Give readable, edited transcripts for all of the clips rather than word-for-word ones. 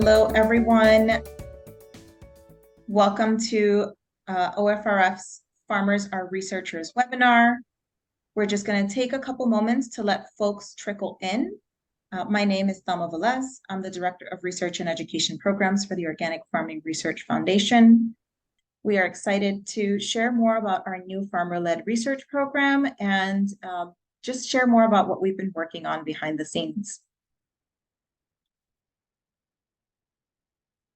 Hello, everyone. Welcome to OFRF's Farmers Are Researchers webinar. We're just going to take a couple moments to let folks trickle in. My name is Thelma Velez. I'm the Director of Research and Education Programs for the Organic Farming Research Foundation. We are excited to share more about our new farmer-led research program and just share more about what we've been working on behind the scenes.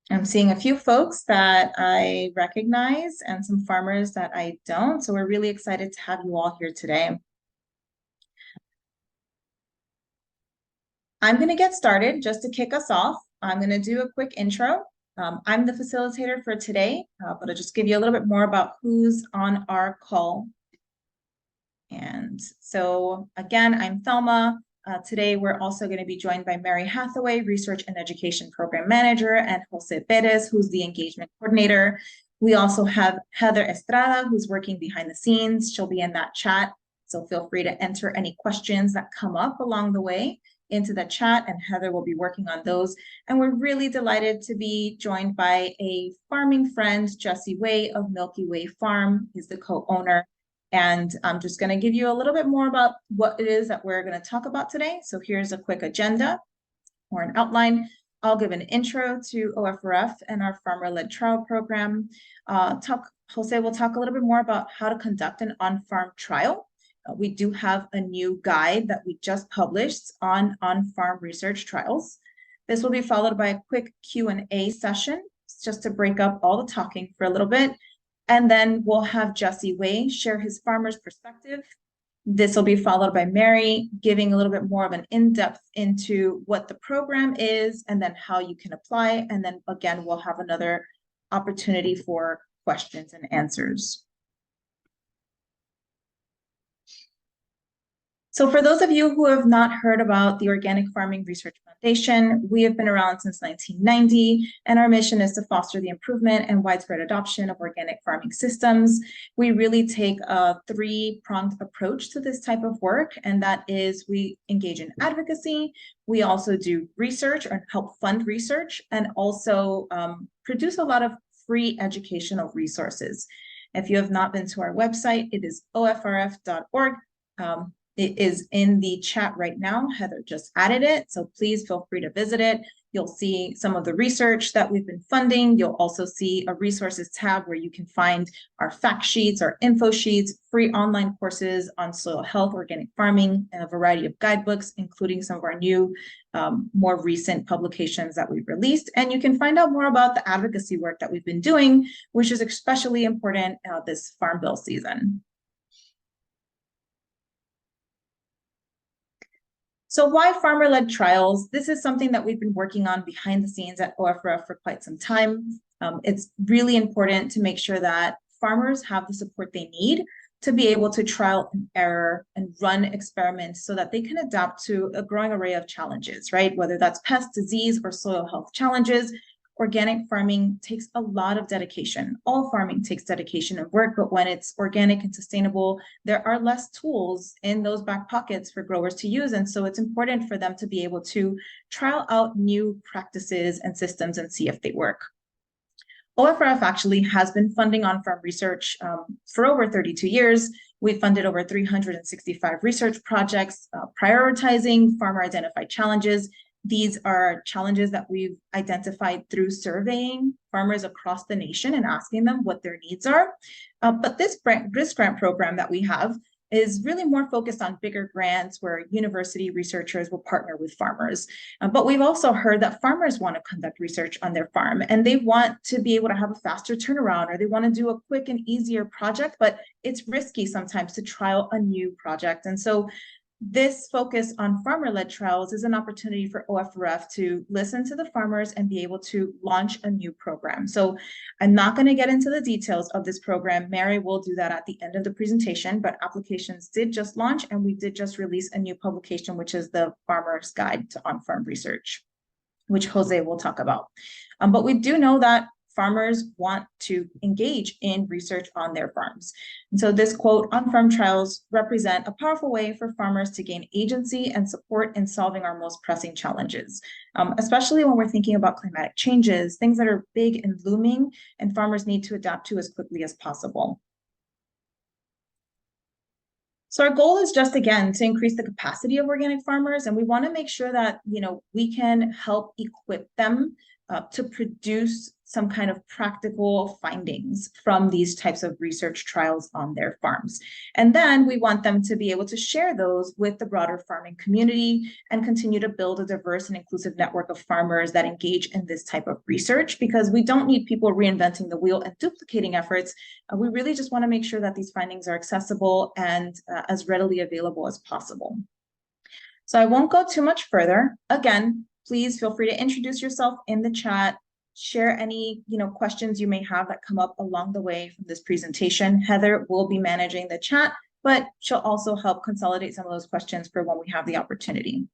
I'm seeing a few folks that I recognize and some farmers that I don't. So we're really excited to have you all here today. I'm going to get started just to kick us off. I'm going to do a quick intro. I'm the facilitator for today, but I'll just give you a little bit more about who's on our call. And so again, I'm Thelma. Today, we're also going to be joined by Mary Hathaway, Research and Education Program Manager, and Jose Perez, who's the Engagement Coordinator. We also have Heather Estrada, who's working behind the scenes. She'll be in that chat, so feel free to enter any questions that come up along the way into the chat, and Heather will be working on those. And we're really delighted to be joined by a farming friend, Jesse Way of Milky Way Farm. He's the co-owner. And I'm just going to give you a little bit more about what it is that we're going to talk about today. So here's a quick agenda or an outline. I'll give an intro to OFRF and our farmer-led trial program. Jose will talk a little bit more about how to conduct an on-farm trial. We do have a new guide that we just published on on-farm research trials. This will be followed by a quick Q&A session, just to break up all the talking for a little bit. And then we'll have Jesse Way share his farmer's perspective. This will be followed by Mary giving a little bit more of an in-depth into what the program is and then how you can apply. And then again, we'll have another opportunity for questions and answers. So for those of you who have not heard about the Organic Farming Research Foundation, we have been around since 1990, and our mission is to foster the improvement and widespread adoption of organic farming systems. We really take a three-pronged approach to this type of work, and that is we engage in advocacy, we also do research or help fund research, and also produce a lot of free educational resources. If you have not been to our website, it is ofrf.org. It is in the chat right now. Heather just added it, so please feel free to visit it. You'll see some of the research that we've been funding. You'll also see a resources tab where you can find our fact sheets, our info sheets, free online courses on soil health, organic farming, and a variety of guidebooks, including some of our new, more recent publications that we've released. And you can find out more about the advocacy work that we've been doing, which is especially important this Farm Bill season. So why farmer-led trials? This is something that we've been working on behind the scenes at OFRF for quite some time. It's really important to make sure that farmers have the support they need to be able to trial and error and run experiments so that they can adapt to a growing array of challenges, right? Whether that's pest, disease, or soil health challenges. Organic farming takes a lot of dedication. All farming takes dedication and work, but when it's organic and sustainable, there are less tools in those back pockets for growers to use. And so it's important for them to be able to trial out new practices and systems and see if they work. OFRF actually has been funding on-farm research for over 32 years. We've funded over 365 research projects, prioritizing farmer-identified challenges. These are challenges that we've identified through surveying farmers across the nation and asking them what their needs are. But this grant program that we have is really more focused on bigger grants where university researchers will partner with farmers. But we've also heard that farmers want to conduct research on their farm and they want to be able to have a faster turnaround, or they want to do a quick and easier project, but it's risky sometimes to trial a new project. And so this focus on farmer-led trials is an opportunity for OFRF to listen to the farmers and be able to launch a new program. So I'm not going to get into the details of this program. Mary will do that at the end of the presentation, but applications did just launch and we did just release a new publication, which is the Farmer's Guide to On-Farm Research, which Jose will talk about. But we do know that farmers want to engage in research on their farms. And so this quote, on-farm trials represent a powerful way for farmers to gain agency and support in solving our most pressing challenges, especially when we're thinking about climatic changes, things that are big and looming, and farmers need to adapt to as quickly as possible. So our goal is just, again, to increase the capacity of organic farmers, and we want to make sure that, we can help equip them to produce some kind of practical findings from these types of research trials on their farms. And then we want them to be able to share those with the broader farming community and continue to build a diverse and inclusive network of farmers that engage in this type of research, because we don't need people reinventing the wheel and duplicating efforts. We really just want to make sure that these findings are accessible and as readily available as possible. So I won't go too much further. Again, please feel free to introduce yourself in the chat, share any questions you may have that come up along the way from this presentation. Heather will be managing the chat, but she'll also help consolidate some of those questions for when we have the opportunity.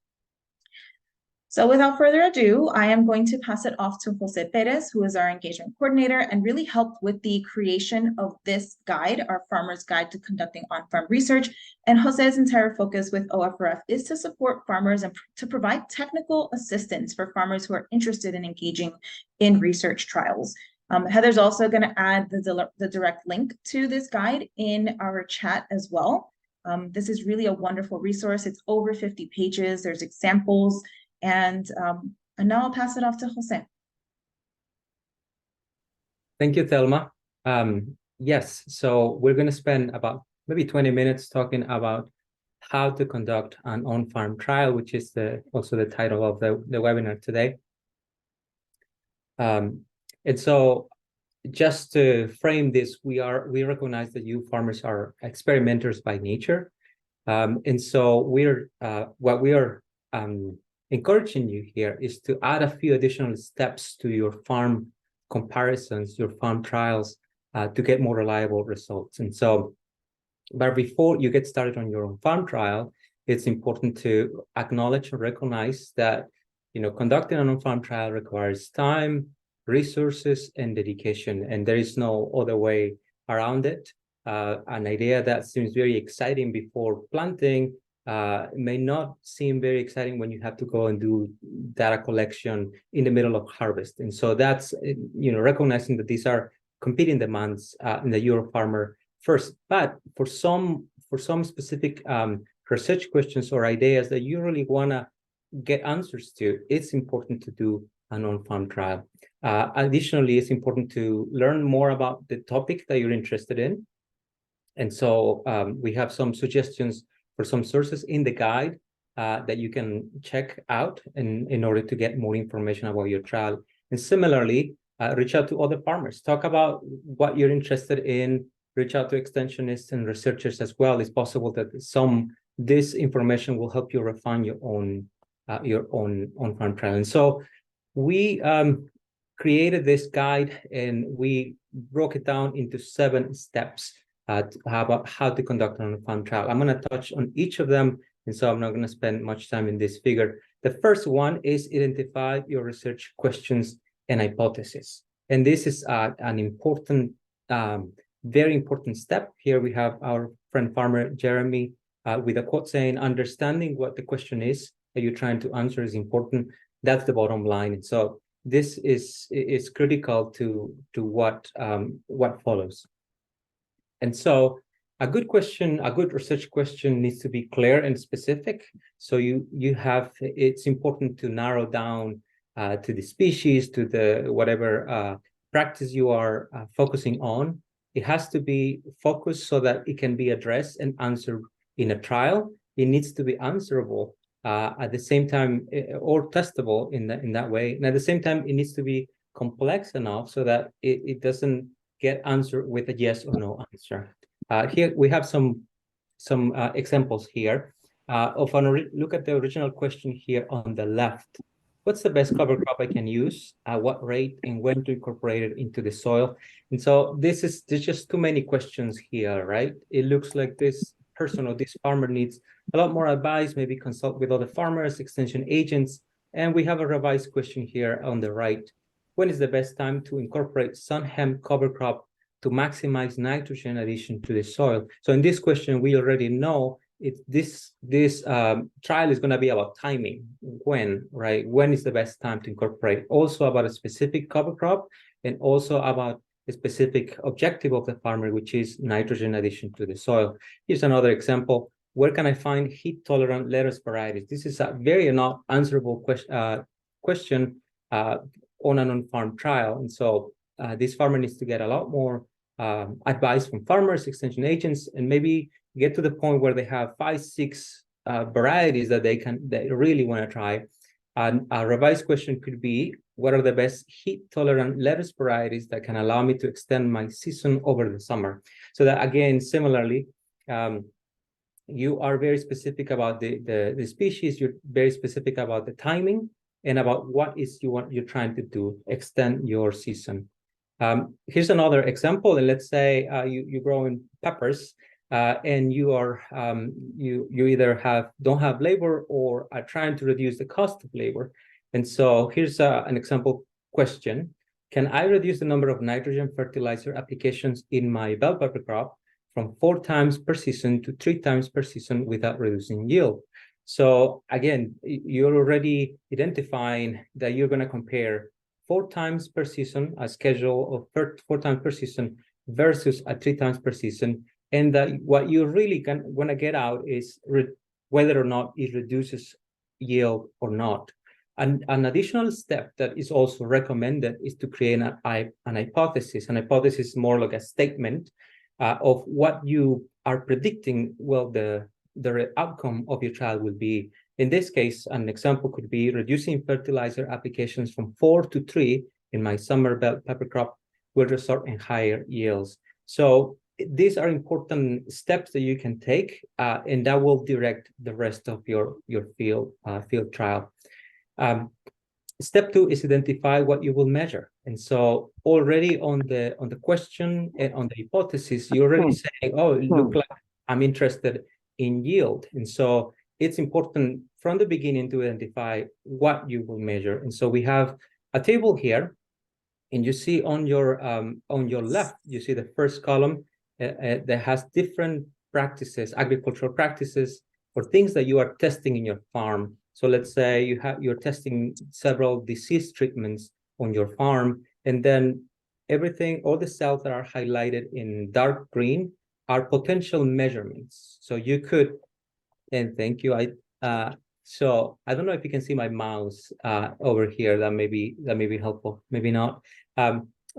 So without further ado, I am going to pass it off to Jose Perez, who is our engagement coordinator and really helped with the creation of this guide, our Farmer's Guide to Conducting On-Farm Research. And Jose's entire focus with OFRF is to support farmers and to provide technical assistance for farmers who are interested in engaging in research trials. Heather's also going to add the direct link to this guide in our chat as well. This is really a wonderful resource. It's over 50 pages. There's examples. And now I'll pass it off to Jose. Thank you, Thelma. Yes, so we're going to spend about maybe 20 minutes talking about how to conduct an on-farm trial, which is also the title of the webinar today. And so just to frame this, we recognize that you farmers are experimenters by nature. And so what we are encouraging you here is to add a few additional steps to your farm comparisons, your farm trials, to get more reliable results. And so, but before you get started on your own farm trial, it's important to acknowledge and recognize that, conducting an on-farm trial requires time, resources, and dedication, and there is no other way around it. An idea that seems very exciting before planting may not seem very exciting when you have to go and do data collection in the middle of harvest. And so that's, recognizing that these are competing demands in the you're a farmer first. But for some specific research questions or ideas that you really want to get answers to, it's important to do an on-farm trial. Additionally, it's important to learn more about the topic that you're interested in. And so we have some suggestions for some sources in the guide that you can check out in order to get more information about your trial. And similarly, reach out to other farmers, talk about what you're interested in, reach out to extensionists and researchers as well. It's possible that this information will help you refine your own on-farm trial. And so we created this guide and we broke it down into 7 steps about how to conduct an on-farm trial. I'm going to touch on each of them, and so I'm not going to spend much time in this figure. The first one is identify your research questions and hypotheses. And this is an important, very important step. Here we have our friend farmer Jeremy with a quote saying, understanding what the question is that you're trying to answer is important. That's the bottom line. And so this is critical to what follows. And so a good question, a good research question needs to be clear and specific. So it's important to narrow down to the species, to the whatever practice you are focusing on. It has to be focused so that it can be addressed and answered in a trial. It needs to be answerable at the same time, or testable in that way. And at the same time, it needs to be complex enough so that it doesn't get answered with a yes or no answer. Here we have some examples here look at the original question here on the left. What's the best cover crop I can use? At what rate and when to incorporate it into the soil? And so there's just too many questions here, right? It looks like this person or this farmer needs a lot more advice, maybe consult with other farmers, extension agents. And we have a revised question here on the right. when is the best time to incorporate sun hemp cover crop to maximize nitrogen addition to the soil? So in this question, we already know this trial is going to be about timing. When, right? When is the best time to incorporate? Also about a specific cover crop, and also about the specific objective of the farmer, which is nitrogen addition to the soil. Here's another example. Where can I find heat-tolerant lettuce varieties? This is a very not answerable question on an on-farm trial. And so this farmer needs to get a lot more advice from farmers, extension agents, and maybe get to the point where they have 5, 6 varieties that they really want to try. And a revised question could be, what are the best heat-tolerant lettuce varieties that can allow me to extend my season over the summer? So that, again, similarly, you are very specific about the species, you're very specific about the timing, and about what is you're trying to do, extend your season. Here's another example, and let's say you're growing peppers, and you are you either don't have labor or are trying to reduce the cost of labor. And so here's an example question. Can I reduce the number of nitrogen fertilizer applications in my bell pepper crop from 4 times per season to 3 times per season without reducing yield? So again, you're already identifying that you're going to compare 4 times per season, a schedule of 4 times per season versus a 3 times per season. And that what you really want to get out is whether or not it reduces yield or not. And an additional step that is also recommended is to create an hypothesis. An hypothesis is more like a statement of what you are predicting, well, the outcome of your trial will be. In this case, an example could be reducing fertilizer applications from 4 to 3 in my summer bell pepper crop will result in higher yields. So these are important steps that you can take, and that will direct the rest of your field trial. Step 2 is identify what you will measure. And so already on the question and on the hypothesis, you're already saying, oh, it looks like I'm interested in yield. And so it's important from the beginning to identify what you will measure. And so we have a table here, and you see on your left, you see the first column that has different practices, agricultural practices, or things that you are testing in your farm. So let's say you're testing several disease treatments on your farm, and then all the cells that are highlighted in dark green are potential measurements. So you could, and thank you. So I don't know if you can see my mouse over here. That may be helpful, maybe not.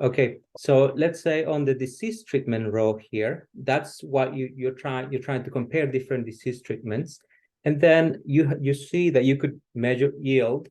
Okay, so let's say on the disease treatment row here, that's what you're trying to compare different disease treatments. And then you see that you could measure yield,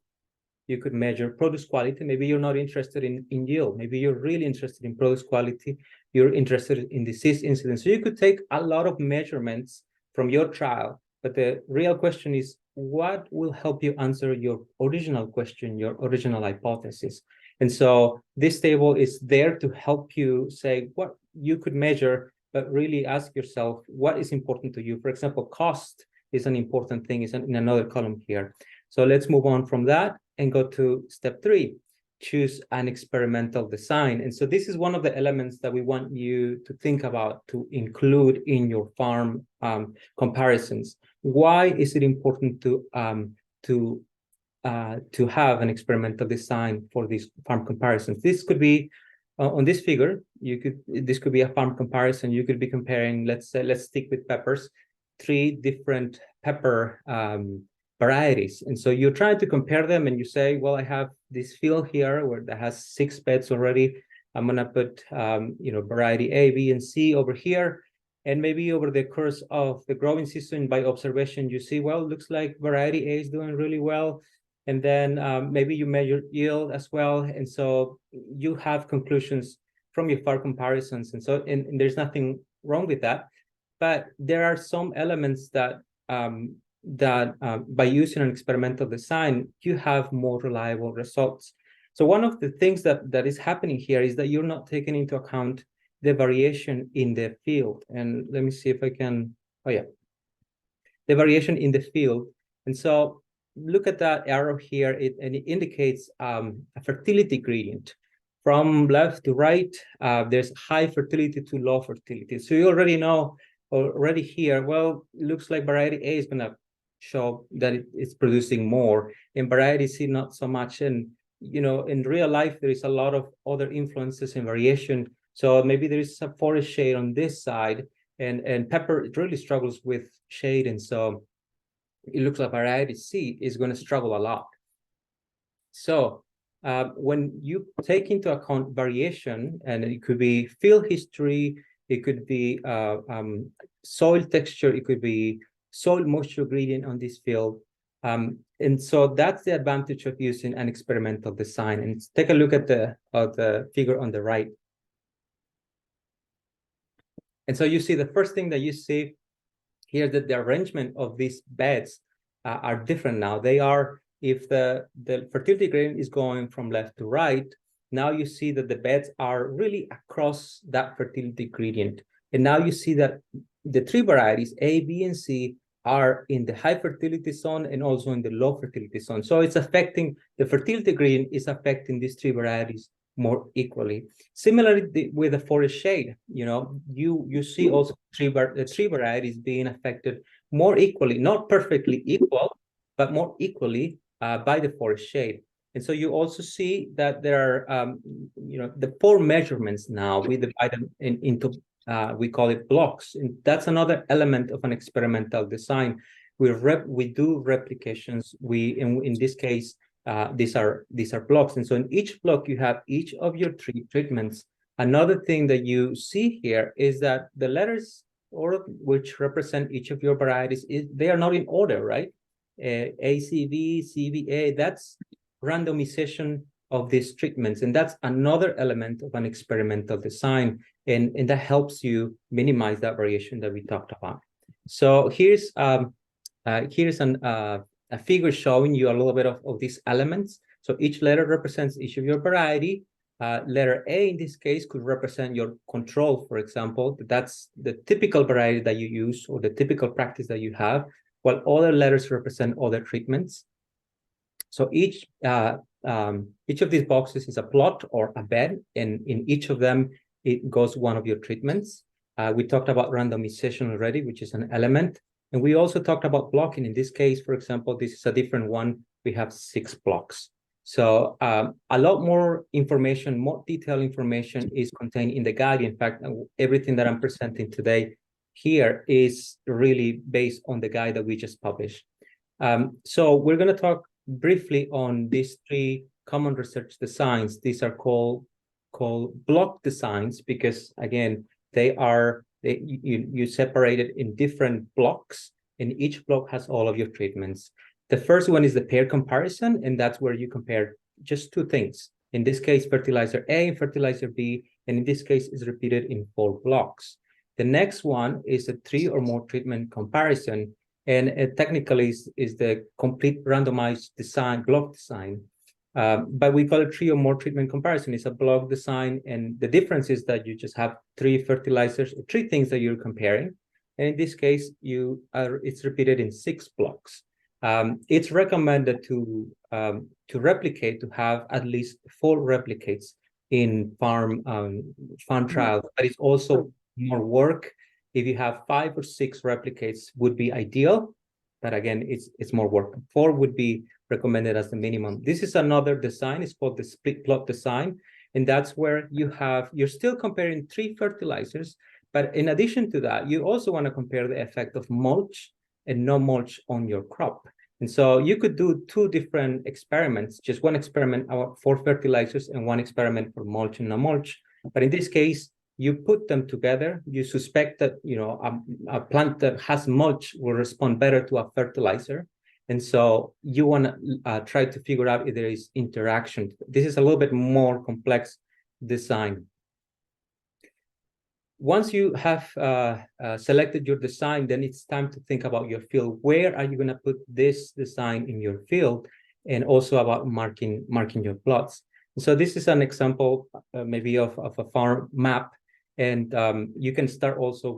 you could measure produce quality. Maybe you're not interested in yield. Maybe you're really interested in produce quality. You're interested in disease incidence. So you could take a lot of measurements from your trial. But the real question is, what will help you answer your original question, your original hypothesis? And so this table is there to help you say what you could measure, but really ask yourself, what is important to you? For example, cost is an important thing, is in another column here. So let's move on from that and go to step 3, choose an experimental design. And so this is one of the elements that we want you to think about, to include in your farm comparisons. Why is it important to have an experimental design for these farm comparisons? This could be on this figure. This could be a farm comparison. You could be comparing, let's stick with peppers, 3 different pepper varieties. And so you're trying to compare them, and you say, well, I have this field here where that has 6 beds already. I'm going to put variety A, B, and C over here. And maybe over the course of the growing season, by observation, you see, well, it looks like variety A is doing really well. And then maybe you measure yield as well. And so you have conclusions from your farm comparisons. And so and there's nothing wrong with that. But there are some elements that by using an experimental design, you have more reliable results. So one of the things that is happening here is that you're not taking into account the variation in the field. And let me see if I can, the variation in the field. And so look at that arrow here, and it indicates a fertility gradient. From left to right, there's high fertility to low fertility. So you already know already here, well, it looks like variety A is going to show that it's producing more, and variety C not so much. And in real life, there is a lot of other influences and variation. So maybe there is a forest shade on this side, and pepper really struggles with shade, and so it looks like variety C is going to struggle a lot. So when you take into account variation, and it could be field history, it could be soil texture, it could be soil moisture gradient on this field. And so that's the advantage of using an experimental design. And take a look at the figure on the right. And so you see the first thing that you see here, that the arrangement of these beds are different now. They are, if the fertility gradient is going from left to right, now you see that the beds are really across that fertility gradient. And now you see that the three varieties, A, B, and C, are in the high fertility zone and also in the low fertility zone. So it's affecting, the fertility gradient is affecting these three varieties more equally. Similarly with the forest shade, you see also the three varieties being affected more equally, not perfectly equal, but more equally by the forest shade. And so you also see that there are, the 4 measurements now, we divide them into, we call it blocks. And that's another element of an experimental design. We do replications. In this case, these are blocks. And so in each block, you have each of your 3 treatments. Another thing that you see here is that the letters, which represent each of your varieties, they are not in order, right? ACV, CVA, that's randomization of these treatments. And that's another element of an experimental design. And that helps you minimize that variation that we talked about. So here's a figure showing you a little bit of these elements. So each letter represents each of your variety. Letter A in this case could represent your control, for example. That's the typical variety that you use or the typical practice that you have, while other letters represent other treatments. So each of these boxes is a plot or a bed, and in each of them, it goes one of your treatments. We talked about randomization already, which is an element. And we also talked about blocking. In this case, for example, this is a different one. We have 6 blocks. So a lot more information, more detailed information is contained in the guide. In fact, everything that I'm presenting today here is really based on the guide that we just published. So we're going to talk briefly on these 3 common research designs. These are called block designs because, again, you separate it in different blocks, and each block has all of your treatments. The first one is the pair comparison, and that's where you compare just 2 things. In this case, fertilizer A and fertilizer B, and in this case, is repeated in 4 blocks. The next one is a 3 or more treatment comparison, and it technically is the complete randomized design, block design. But we call it 3 or more treatment comparison. It's a block design, and the difference is that you just have 3 fertilizers, 3 things that you're comparing. And in this case, it's repeated in 6 blocks. It's recommended to replicate, to have at least 4 replicates in farm trials, but it's also more work. If you have 5 or 6 replicates would be ideal, but again, it's more work. 4 would be recommended as the minimum. This is another design. It's called the split plot design, and that's where you're still comparing 3 fertilizers, but in addition to that, you also want to compare the effect of mulch and no mulch on your crop. And so you could do 2 different experiments, just one experiment for fertilizers and one experiment for mulch and no mulch. But in this case, you put them together. You suspect that a plant that has mulch will respond better to a fertilizer. And so you want to try to figure out if there is interaction. This is a little bit more complex design. Once you have selected your design, then it's time to think about your field. Where are you going to put this design in your field? And also about marking your plots. So this is an example maybe of a farm map. And you can start also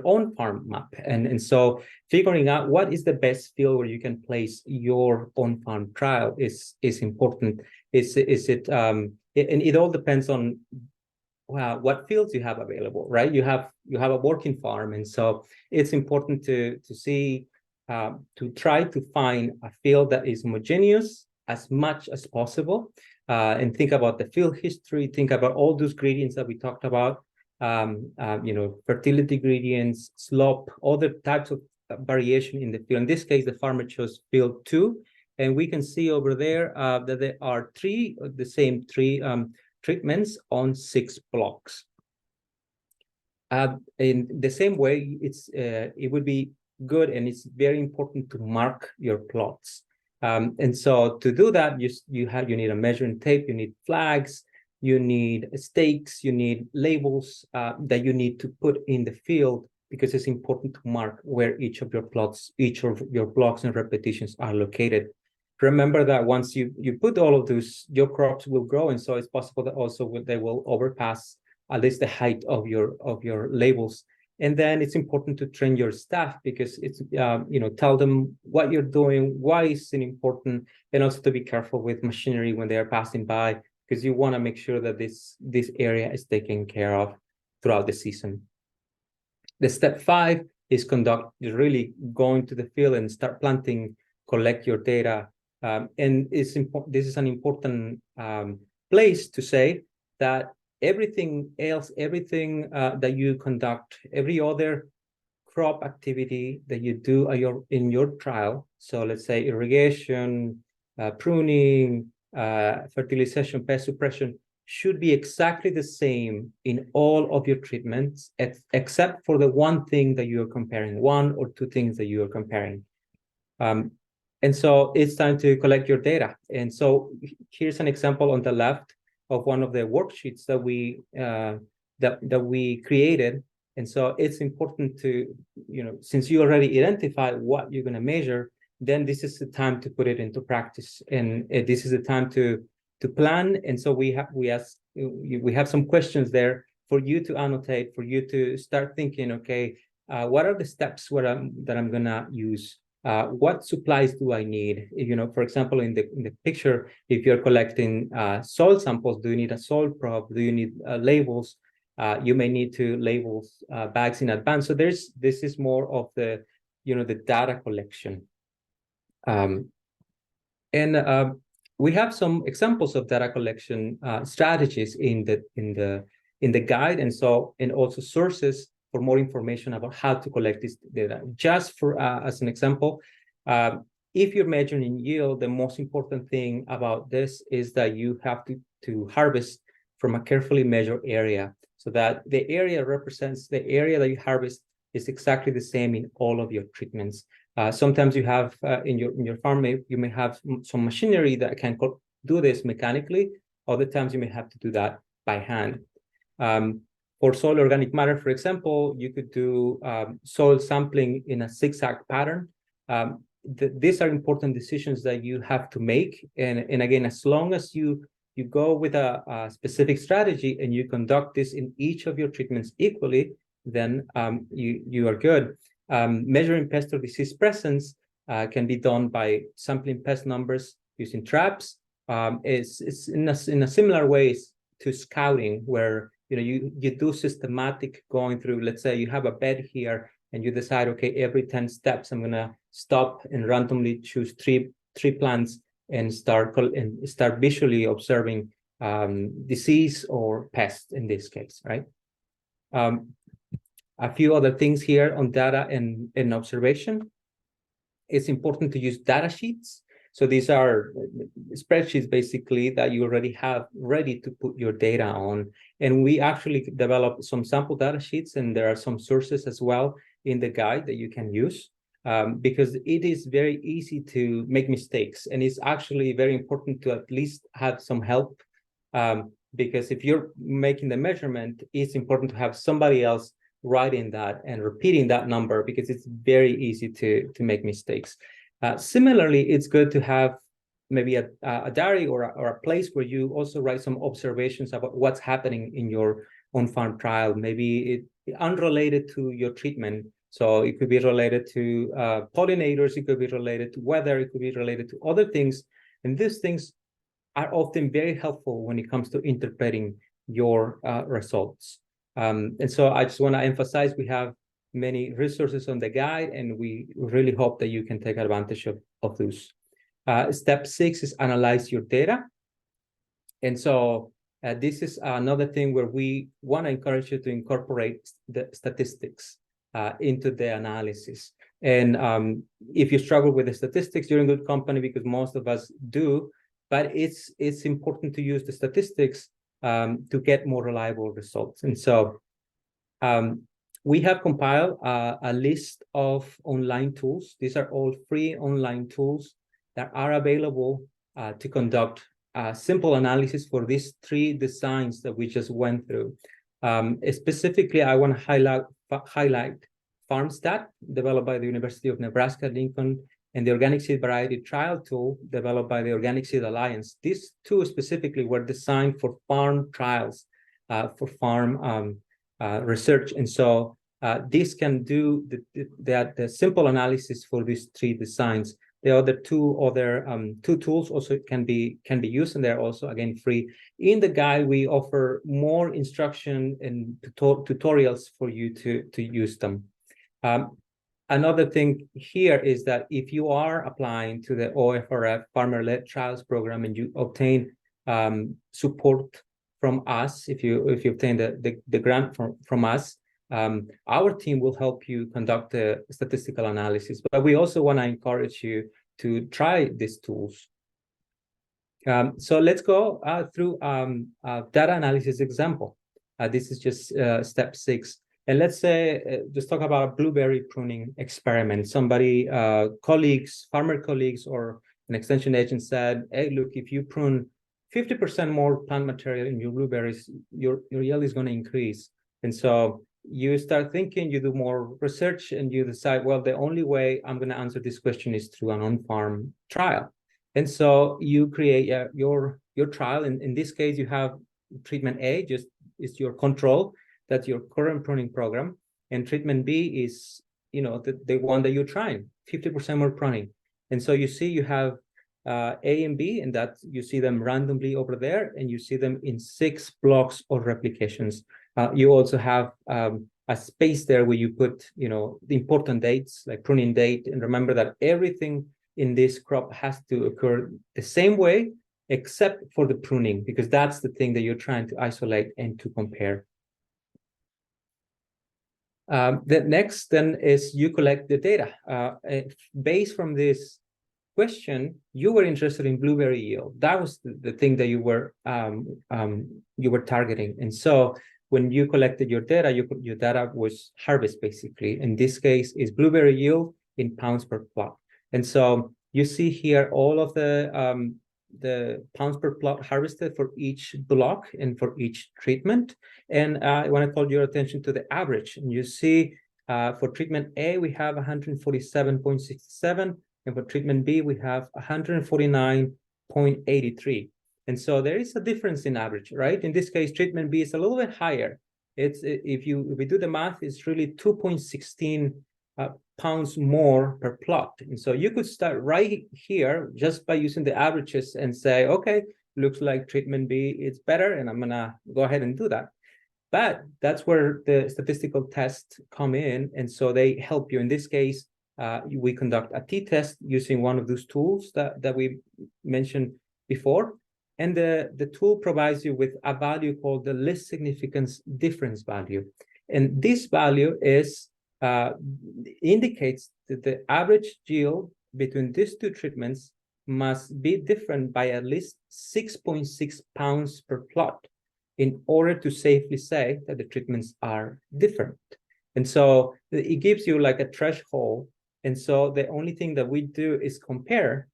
own farm map. And so figuring out what is the best field where you can place your own farm trial is important. Is it and it all depends on what fields you have available, right? You have a working farm, and so it's important to see to try to find a field that is homogeneous as much as possible, and think about the field history, think about all those gradients that we talked about, fertility gradients, slope, other types of variation in the field. In this case, the farmer chose field 2, and we can see over there that there are the same three treatments on 6 blocks. In the same way, it would be good, and it's very important to mark your plots. And so to do that, you need a measuring tape, you need flags, you need stakes, you need labels that you need to put in the field, because it's important to mark where each of your blocks and repetitions are located. Remember that once you put all of those, your crops will grow, and so it's possible that also they will overpass at least the height of your labels. And then it's important to train your staff, because it's tell them what you're doing, why it's important, and also to be careful with machinery when they are passing by, because you want to make sure that this area is taken care of throughout the season. The step 5 is really going to the field and start planting, collect your data. And this is an important place to say that everything that you conduct, every other crop activity that you do in your trial, so let's say irrigation, pruning, fertilization, pest suppression, should be exactly the same in all of your treatments, except for the one thing that you're comparing, 1 or 2 things that you're comparing. And so it's time to collect your data. And so here's an example on the left of one of the worksheets that we created. And so it's important to, since you already identified what you're going to measure, then this is the time to put it into practice. And this is the time to plan. And so we have some questions there for you to annotate, for you to start thinking, okay, what are the steps that I'm going to use? What supplies do I need? For example, in the picture, if you're collecting soil samples, do you need a soil probe? Do you need labels? You may need to label bags in advance. So this is more of the data collection. We have some examples of data collection strategies in the guide, and also sources for more information about how to collect this data. Just as an example, if you're measuring yield, the most important thing about this is that you have to harvest from a carefully measured area, so that the area represents the area that you harvest is exactly the same in all of your treatments. Sometimes you have in your farm, you may have some machinery that can do this mechanically. Other times you may have to do that by hand. For soil organic matter, for example, you could do soil sampling in a zigzag pattern. These are important decisions that you have to make. And again, as long as you go with a specific strategy and you conduct this in each of your treatments equally, then you are good. Measuring pest or disease presence can be done by sampling pest numbers using traps. It's in a similar way to scouting, where you do systematic going through. Let's say you have a bed here, and you decide, okay, every 10 steps, I'm gonna stop and randomly choose three plants and start visually observing disease or pest in this case, right? A few other things here on data and observation. It's important to use data sheets. So these are spreadsheets basically that you already have ready to put your data on. And we actually developed some sample data sheets, and there are some sources as well in the guide that you can use, because it is very easy to make mistakes. And it's actually very important to at least have some help, because if you're making the measurement, it's important to have somebody else writing that and repeating that number, because it's very easy to make mistakes. Similarly, it's good to have maybe a diary or a place where you also write some observations about what's happening in your on-farm trial, maybe unrelated to your treatment. So it could be related to pollinators, it could be related to weather, it could be related to other things. And these things are often very helpful when it comes to interpreting your results. And so I just want to emphasize we have many resources on the guide, and we really hope that you can take advantage of those. Step 6 is analyze your data. And so this is another thing where we want to encourage you to incorporate the statistics into the analysis. And if you struggle with the statistics, you're in good company, because most of us do, but it's important to use the statistics to get more reliable results. And so we have compiled a list of online tools. These are all free online tools that are available to conduct simple analysis for these 3 designs that we just went through. Specifically, I want to highlight FarmStat, developed by the University of Nebraska-Lincoln, and the Organic Seed Variety Trial Tool, developed by the Organic Seed Alliance. These 2 specifically were designed for farm trials, for farm research. And so this can do the simple analysis for these 3 designs. The other two tools also can be used, and they're also, again, free. In the guide, we offer more instruction and tutorials for you to use them. Another thing here is that if you are applying to the OFRF Farmer-led Trials Program and you obtain support from us, if you obtain the grant from us, our team will help you conduct the statistical analysis. But we also want to encourage you to try these tools. So let's go through data analysis example. This is just step 6. And let's say, just talk about a blueberry pruning experiment. Somebody, farmer colleagues, or an extension agent said, hey, look, if you prune 50% more plant material in your blueberries, your yield is going to increase. And so you start thinking, you do more research, and you decide, well, the only way I'm going to answer this question is through an on-farm trial. And so you create your trial. In this case, you have treatment A, just is your control. That's your current pruning program. And treatment B is, the one that you're trying, 50% more pruning. And so you see you have A and B, and that you see them randomly over there, and you see them in 6 blocks or replications. You also have a space there where you put, the important dates, like pruning date. And remember that everything in this crop has to occur the same way, except for the pruning, because that's the thing that you're trying to isolate and to compare. The next then is you collect the data. Based from this question, you were interested in blueberry yield. That was the thing that you were targeting. And so when you collected your data, your data was harvest, basically. In this case, is blueberry yield in pounds per plot. And so you see here all of the pounds per plot harvested for each block and for each treatment. And I want to call your attention to the average. And you see for treatment A, we have 147.67. And for treatment B, we have 149.83. And so there is a difference in average, right? In this case, treatment B is a little bit higher. If we do the math, it's really 2.16 pounds more per plot. And so you could start right here just by using the averages and say, okay, looks like treatment B is better, and I'm gonna go ahead and do that. But that's where the statistical tests come in, and so they help you. In this case, we conduct a t-test using one of those tools that we mentioned before. And the tool provides you with a value called the least significance difference value. And this value indicates that the average yield between these 2 treatments must be different by at least 6.6 pounds per plot in order to safely say that the treatments are different. And so it gives you like a threshold. And so the only thing that we do is compare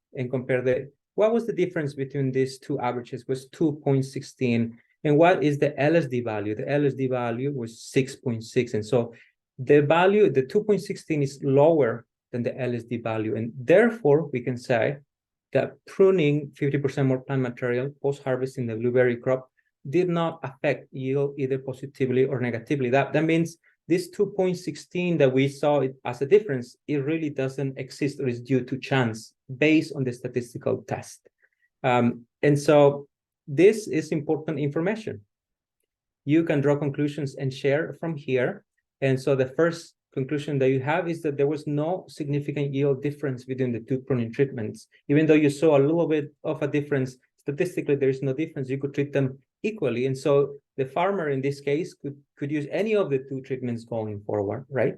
what was the difference between these 2 averages was 2.16. And what is the LSD value? The LSD value was 6.6. And so the value, the 2.16 is lower than the LSD value. And therefore, we can say that pruning 50% more plant material post-harvest in the blueberry crop did not affect yield either positively or negatively. That means this 2.16 that we saw it as a difference, it really doesn't exist or is due to chance based on the statistical test. And so this is important information. You can draw conclusions and share from here. And so the first conclusion that you have is that there was no significant yield difference between the two pruning treatments. Even though you saw a little bit of a difference, statistically, there is no difference. You could treat them equally. And so the farmer in this case could use any of the two treatments going forward, right?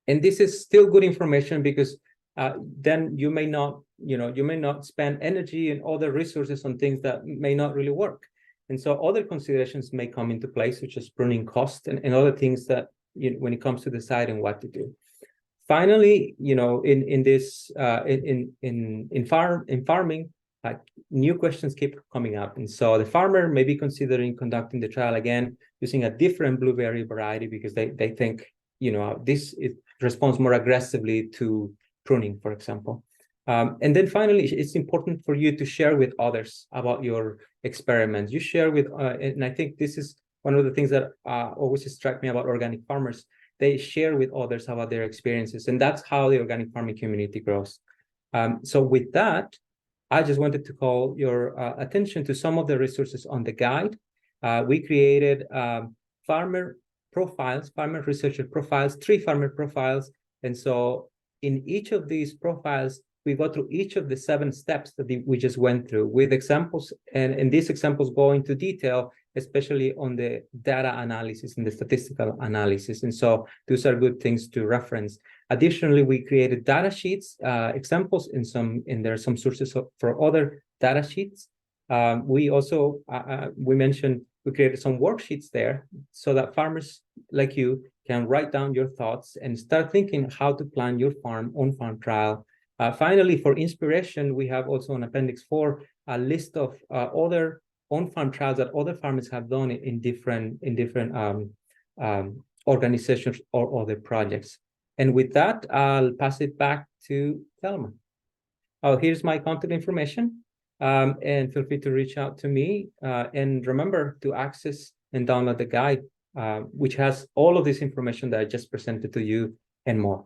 And this is still good information because then you may not, you may not spend energy and other resources on things that may not really work. And so other considerations may come into play, such as pruning cost and other things that, when it comes to deciding what to do. Finally, in farming, new questions keep coming up. And so the farmer may be considering conducting the trial again using a different blueberry variety because they think, this responds more aggressively to pruning, for example. And then finally, it's important for you to share with others about your experiments. You share with, and I think this is one of the things that always struck me about organic farmers. They share with others about their experiences, and that's how the organic farming community grows. So with that, I just wanted to call your attention to some of the resources on the guide. We created farmer profiles, farmer researcher profiles, 3 farmer profiles. And so in each of these profiles, we go through each of the 7 steps that we just went through with examples. And these examples go into detail, especially on the data analysis and the statistical analysis. And so those are good things to reference. Additionally, we created data sheets, examples, and there are some sources for other data sheets. We also, we mentioned, we created some worksheets there so that farmers like you can write down your thoughts and start thinking how to plan your on-farm trial. Finally, for inspiration, we have also on Appendix 4 a list of other on-farm trials that other farmers have done in different organizations or other projects. And with that, I'll pass it back to Thelma. Oh, here's my contact information. And feel free to reach out to me. And remember to access and download the guide, which has all of this information that I just presented to you and more.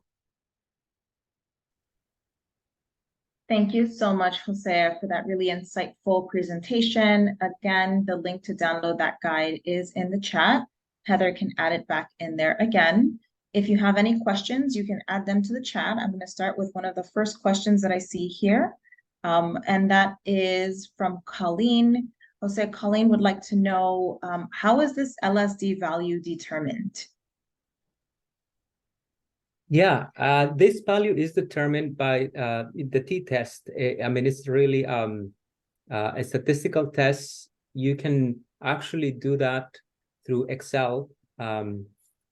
Thank you so much, Jose, for that really insightful presentation. Again, the link to download that guide is in the chat. Heather can add it back in there again. If you have any questions, you can add them to the chat. I'm going to start with one of the first questions that I see here. And that is from Colleen. Jose, Colleen would like to know, how is this LSD value determined? Yeah, this value is determined by the t-test. I mean, it's really a statistical test. You can actually do that through Excel.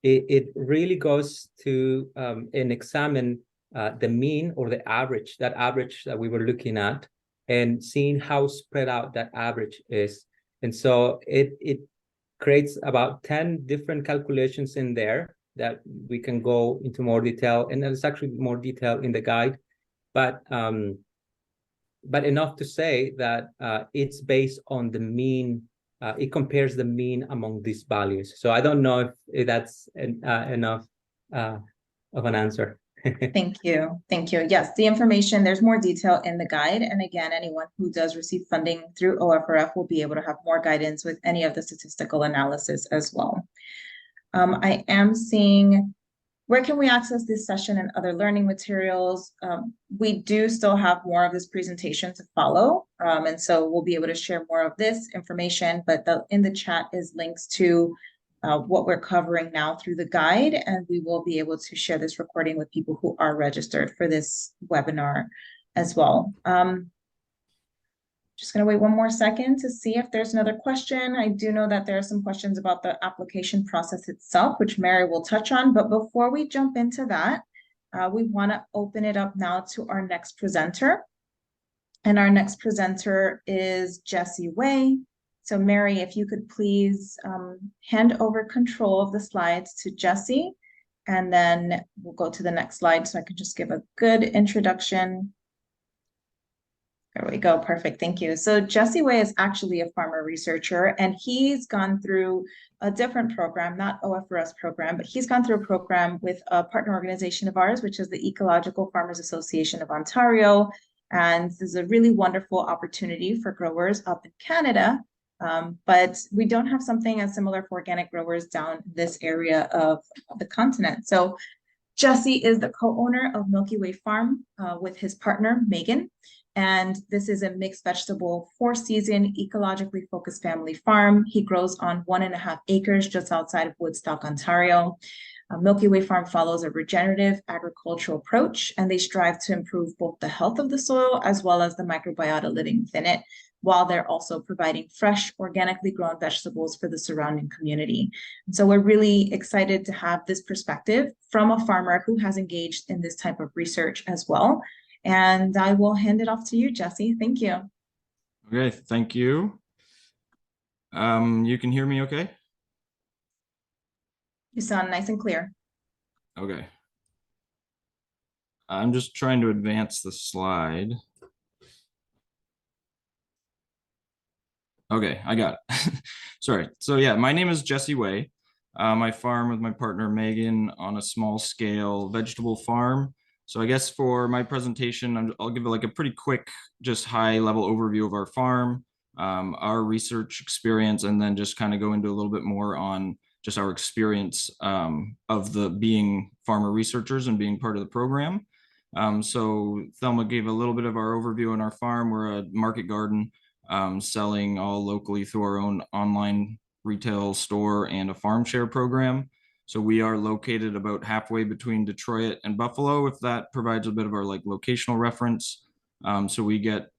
It really goes to and examine the mean or the average, that average that we were looking at, and seeing how spread out that average is. And so it creates about 10 different calculations in there that we can go into more detail, and there's actually more detail in the guide, but enough to say that it's based on the mean. It compares the mean among these values. So I don't know if that's enough of an answer. Thank you. Thank you. Yes, the information, there's more detail in the guide. And again, anyone who does receive funding through OFRF will be able to have more guidance with any of the statistical analysis as well. I am seeing, where can we access this session and other learning materials? We do still have more of this presentation to follow. And so we'll be able to share more of this information, but in the chat is links to what we're covering now through the guide, and we will be able to share this recording with people who are registered for this webinar as well. Just going to wait one more second to see if there's another question. I do know that there are some questions about the application process itself, which Mary will touch on. But before we jump into that, we want to open it up now to our next presenter. And our next presenter is Jessie Way. So Mary, if you could please hand over control of the slides to Jessie, and then we'll go to the next slide so I can just give a good introduction. There we go. Perfect. Thank you. So Jesse Way is actually a farmer researcher, and he's gone through a different program, not OFRS program, but he's gone through a program with a partner organization of ours, which is the Ecological Farmers Association of Ontario. And this is a really wonderful opportunity for growers up in Canada. But we don't have something as similar for organic growers down this area of the continent. So Jesse is the co-owner of Milky Way Farm with his partner, Megan. And this is a mixed vegetable, 4-season, ecologically focused family farm. He grows on 1.5 acres just outside of Woodstock, Ontario. Milky Way Farm follows a regenerative agricultural approach, and they strive to improve both the health of the soil as well as the microbiota living within it, while they're also providing fresh, organically grown vegetables for the surrounding community. And so we're really excited to have this perspective from a farmer who has engaged in this type of research as well. And I will hand it off to you, Jesse. Thank you. Okay, thank you. You can hear me okay? You sound nice and clear. Okay. I'm just trying to advance the slide. Okay, I got it. Sorry. So yeah, my name is Jesse Way. I farm with my partner Megan on a small scale vegetable farm. So I guess for my presentation, I'll give it like a pretty quick, just high level overview of our farm, our research experience, and then just kind of go into a little bit more on just our experience of the being farmer researchers and being part of the program. So Thelma gave a little bit of our overview on our farm. We're a market garden selling all locally through our own online retail store and a farm share program. So we are located about halfway between Detroit and Buffalo, if that provides a bit of our like locational reference. So we get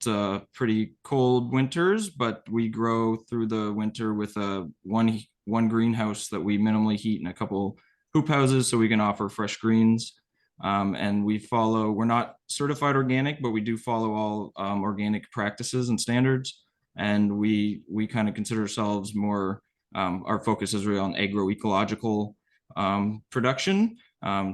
pretty cold winters, but we grow through the winter with a one greenhouse that we minimally heat and a couple hoop houses so we can offer fresh greens. And we're not certified organic, but we do follow all organic practices and standards. And we kind of consider ourselves more, our focus is really on agroecological production.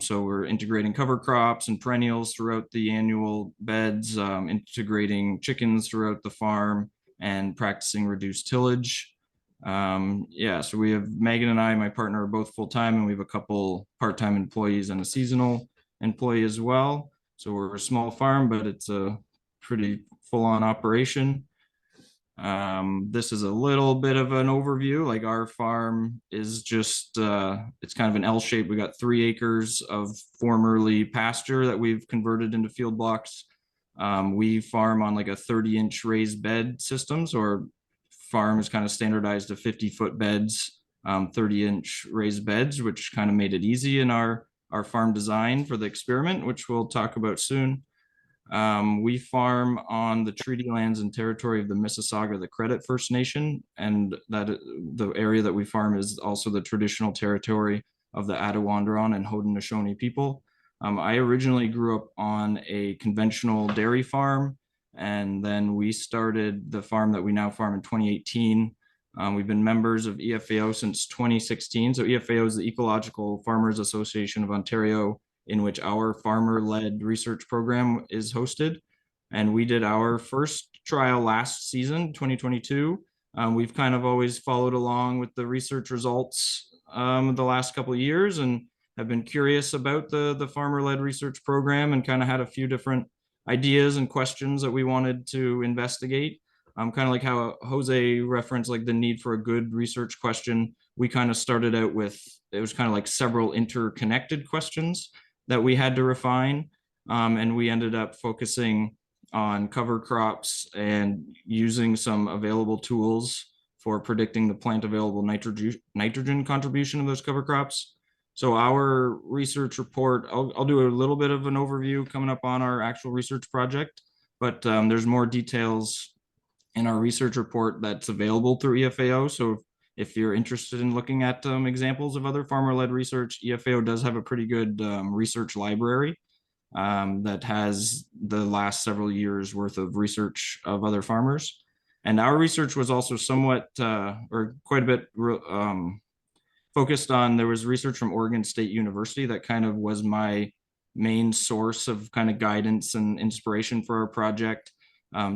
So we're integrating cover crops and perennials throughout the annual beds, integrating chickens throughout the farm, and practicing reduced tillage. Yeah, so we have Megan and I, my partner, are both full-time, and we have a couple part-time employees and a seasonal employee as well. So we're a small farm, but it's a pretty full-on operation. This is a little bit of an overview. Like our farm is just, it's kind of an L shape. We got 3 acres of formerly pasture that we've converted into field blocks. We farm on like a 30-inch raised bed system. So our farm is kind of standardized to 50-foot beds, 30-inch raised beds, which kind of made it easy in our farm design for the experiment, which we'll talk about soon. We farm on the treaty lands and territory of the Mississauga, the Credit First Nation, and that the area that we farm is also the traditional territory of the Attawandaron and Haudenosaunee people. I originally grew up on a conventional dairy farm, and then we started the farm that we now farm in 2018. We've been members of EFAO since 2016. So EFAO is the Ecological Farmers Association of Ontario, in which our farmer-led research program is hosted. And we did our first trial last season, 2022. We've kind of always followed along with the research results the last couple of years, and have been curious about the farmer-led research program, and kind of had a few different ideas and questions that we wanted to investigate. Kind of like how Jose referenced like the need for a good research question. We kind of started out with, it was kind of like several interconnected questions that we had to refine. And we ended up focusing on cover crops and using some available tools for predicting the plant available nitrogen contribution of those cover crops. So our research report, I'll do a little bit of an overview coming up on our actual research project, but there's more details in our research report that's available through EFAO. So if you're interested in looking at examples of other farmer-led research, EFAO does have a pretty good research library that has the last several years worth of research of other farmers. And our research was also somewhat, or quite a bit focused on, there was research from Oregon State University that kind of was my main source of kind of guidance and inspiration for our project.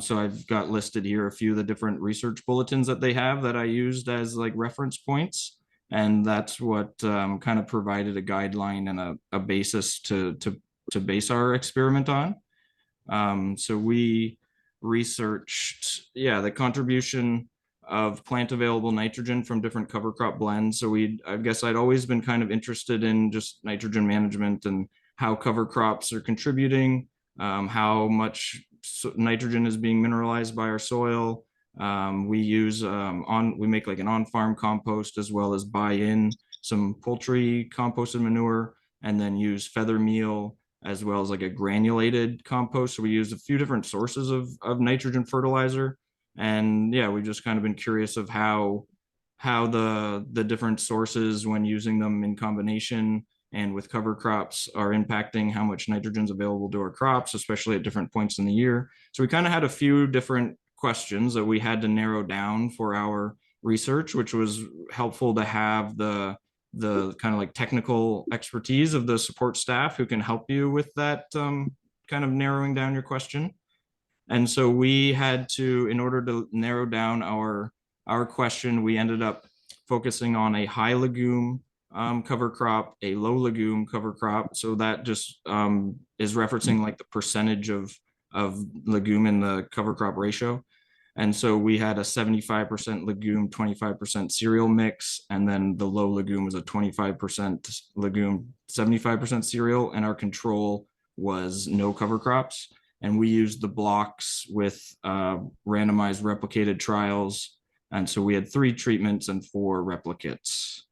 So I've got listed here a few of the different research bulletins that they have that I used as like reference points. And that's what kind of provided a guideline and a basis to base our experiment on. So we researched, the contribution of plant available nitrogen from different cover crop blends. So I guess I'd always been kind of interested in just nitrogen management and how cover crops are contributing, how much nitrogen is being mineralized by our soil. We use we make like an on-farm compost as well as buy in some poultry composted manure, and then use feather meal as well as like a granulated compost. So we use a few different sources of nitrogen fertilizer. And yeah, we've just kind of been curious of how the different sources, when using them in combination and with cover crops, are impacting how much nitrogen is available to our crops, especially at different points in the year. So we kind of had a few different questions that we had to narrow down for our research, which was helpful to have the kind of like technical expertise of the support staff who can help you with that kind of narrowing down your question. And so we had to, in order to narrow down our question, we ended up focusing on a high legume cover crop, a low legume cover crop. So that just is referencing like the percentage of legume in the cover crop ratio. And so we had a 75% legume, 25% cereal mix. And then the low legume was a 25% legume, 75% cereal. And our control was no cover crops. And we used the blocks with randomized replicated trials. And so we had 3 treatments and 4 replicates.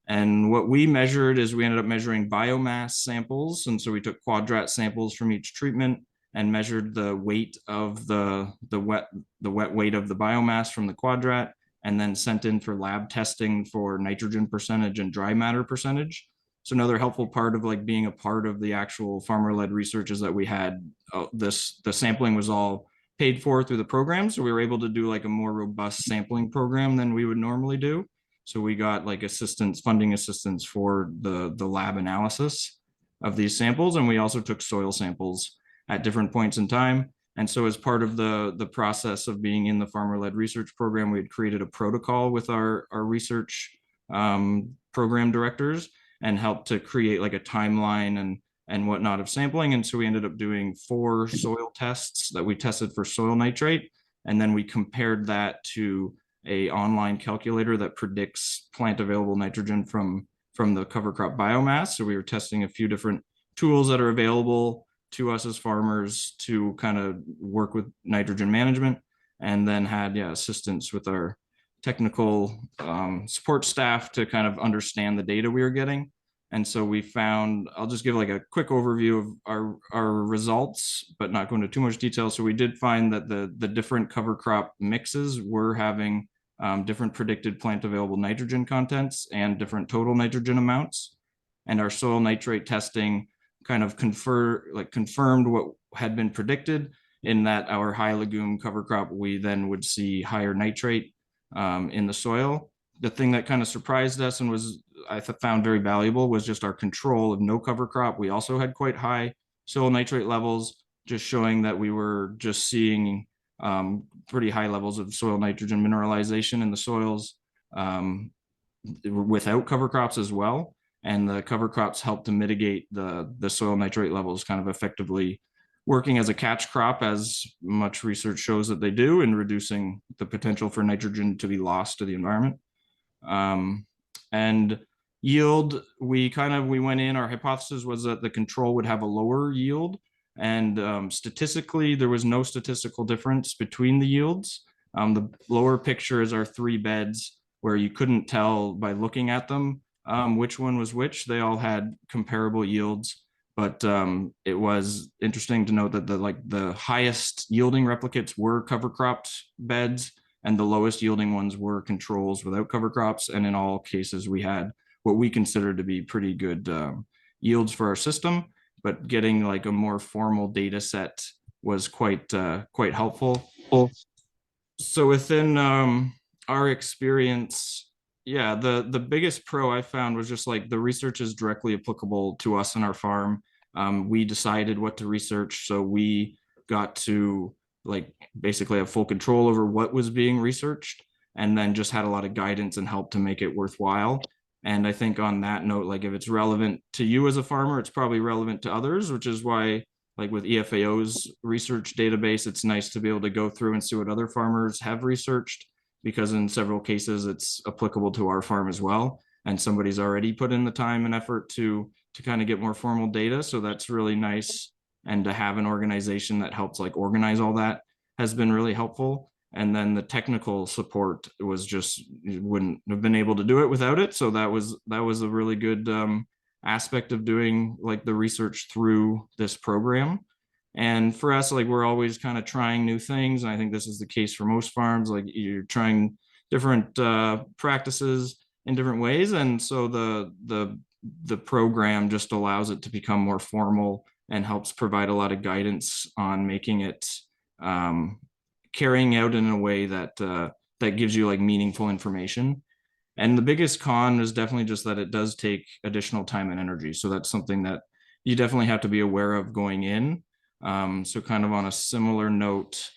And what we measured is we ended up measuring biomass samples. And so we took quadrat samples from each treatment and measured the weight of the wet weight of the biomass from the quadrat, and then sent in for lab testing for nitrogen percentage and dry matter percentage. So another helpful part of like being a part of the actual farmer-led research is that we had the sampling was all paid for through the program. So we were able to do like a more robust sampling program than we would normally do. So we got like funding assistance for the lab analysis of these samples. And we also took soil samples at different points in time. And so as part of the process of being in the farmer-led research program, we had created a protocol with our research program directors and helped to create like a timeline and whatnot of sampling. And so we ended up doing 4 soil tests that we tested for soil nitrate. And then we compared that to a online calculator that predicts plant available nitrogen from the cover crop biomass. So we were testing a few different tools that are available to us as farmers to kind of work with nitrogen management, and then had assistance with our technical support staff to kind of understand the data we were getting. And so we found, I'll just give like a quick overview of our results, but not go into too much detail. So we did find that the different cover crop mixes were having different predicted plant available nitrogen contents and different total nitrogen amounts. And our soil nitrate testing kind of confirmed what had been predicted, in that our high legume cover crop, we then would see higher nitrate in the soil. The thing that kind of surprised us and I found very valuable was just our control of no cover crop. We also had quite high soil nitrate levels, just showing that we were just seeing pretty high levels of soil nitrogen mineralization in the soils without cover crops as well. And the cover crops help to mitigate the soil nitrate levels, kind of effectively working as a catch crop, as much research shows that they do, in reducing the potential for nitrogen to be lost to the environment. And yield, we went in, our hypothesis was that the control would have a lower yield. And statistically, there was no statistical difference between the yields. The lower picture is our 3 beds, where you couldn't tell by looking at them which one was which. They all had comparable yields, but it was interesting to note that the highest yielding replicates were cover cropped beds, and the lowest yielding ones were controls without cover crops. And in all cases, we had what we considered to be pretty good yields for our system, but getting like a more formal data set was quite helpful. So within our experience, the biggest pro I found was just like the research is directly applicable to us and our farm. We decided what to research, so we got to like basically have full control over what was being researched, and then just had a lot of guidance and help to make it worthwhile. And I think on that note, like if it's relevant to you as a farmer, it's probably relevant to others, which is why like with EFAO's research database, it's nice to be able to go through and see what other farmers have researched, because in several cases it's applicable to our farm as well. And somebody's already put in the time and effort to kind of get more formal data. So that's really nice. And to have an organization that helps like organize all that has been really helpful. And then the technical support was just, wouldn't have been able to do it without it. So that was a really good aspect of doing like the research through this program. And for us, like we're always kind of trying new things. And I think this is the case for most farms, like you're trying different practices in different ways. And so the program just allows it to become more formal and helps provide a lot of guidance on making it carrying out in a way that that gives you like meaningful information. And the biggest con is definitely just that it does take additional time and energy. So that's something that you definitely have to be aware of going in. So kind of on a similar note,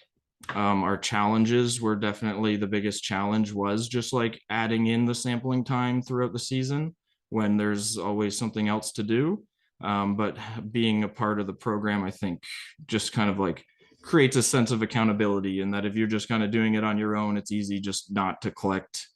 our challenges were definitely, the biggest challenge was just like adding in the sampling time throughout the season when there's always something else to do. But being a part of the program, I think just kind of like creates a sense of accountability, and that if you're just kind of doing it on your own, it's easy just not to collect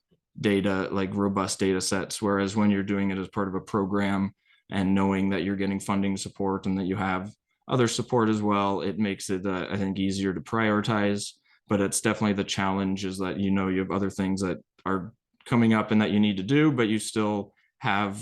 data, like robust data sets. Whereas when you're doing it as part of a program and knowing that you're getting funding support and that you have other support as well, it makes it, I think, easier to prioritize. But it's definitely the challenge is that, you know, you have other things that are coming up and that you need to do, but you still have,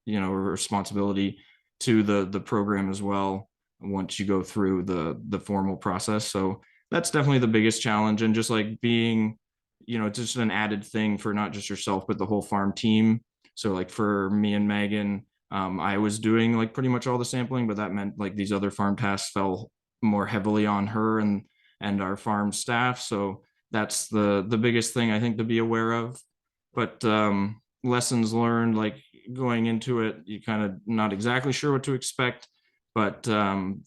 you know, a responsibility to the program as well once you go through the formal process. So that's definitely the biggest challenge. And just like being, you know, it's just an added thing for not just yourself, but the whole farm team. So like for me and Megan, I was doing like pretty much all the sampling, but that meant like these other farm tasks fell more heavily on her and our farm staff. So that's the biggest thing I think to be aware of. But lessons learned, like going into it, you kind of not exactly sure what to expect, but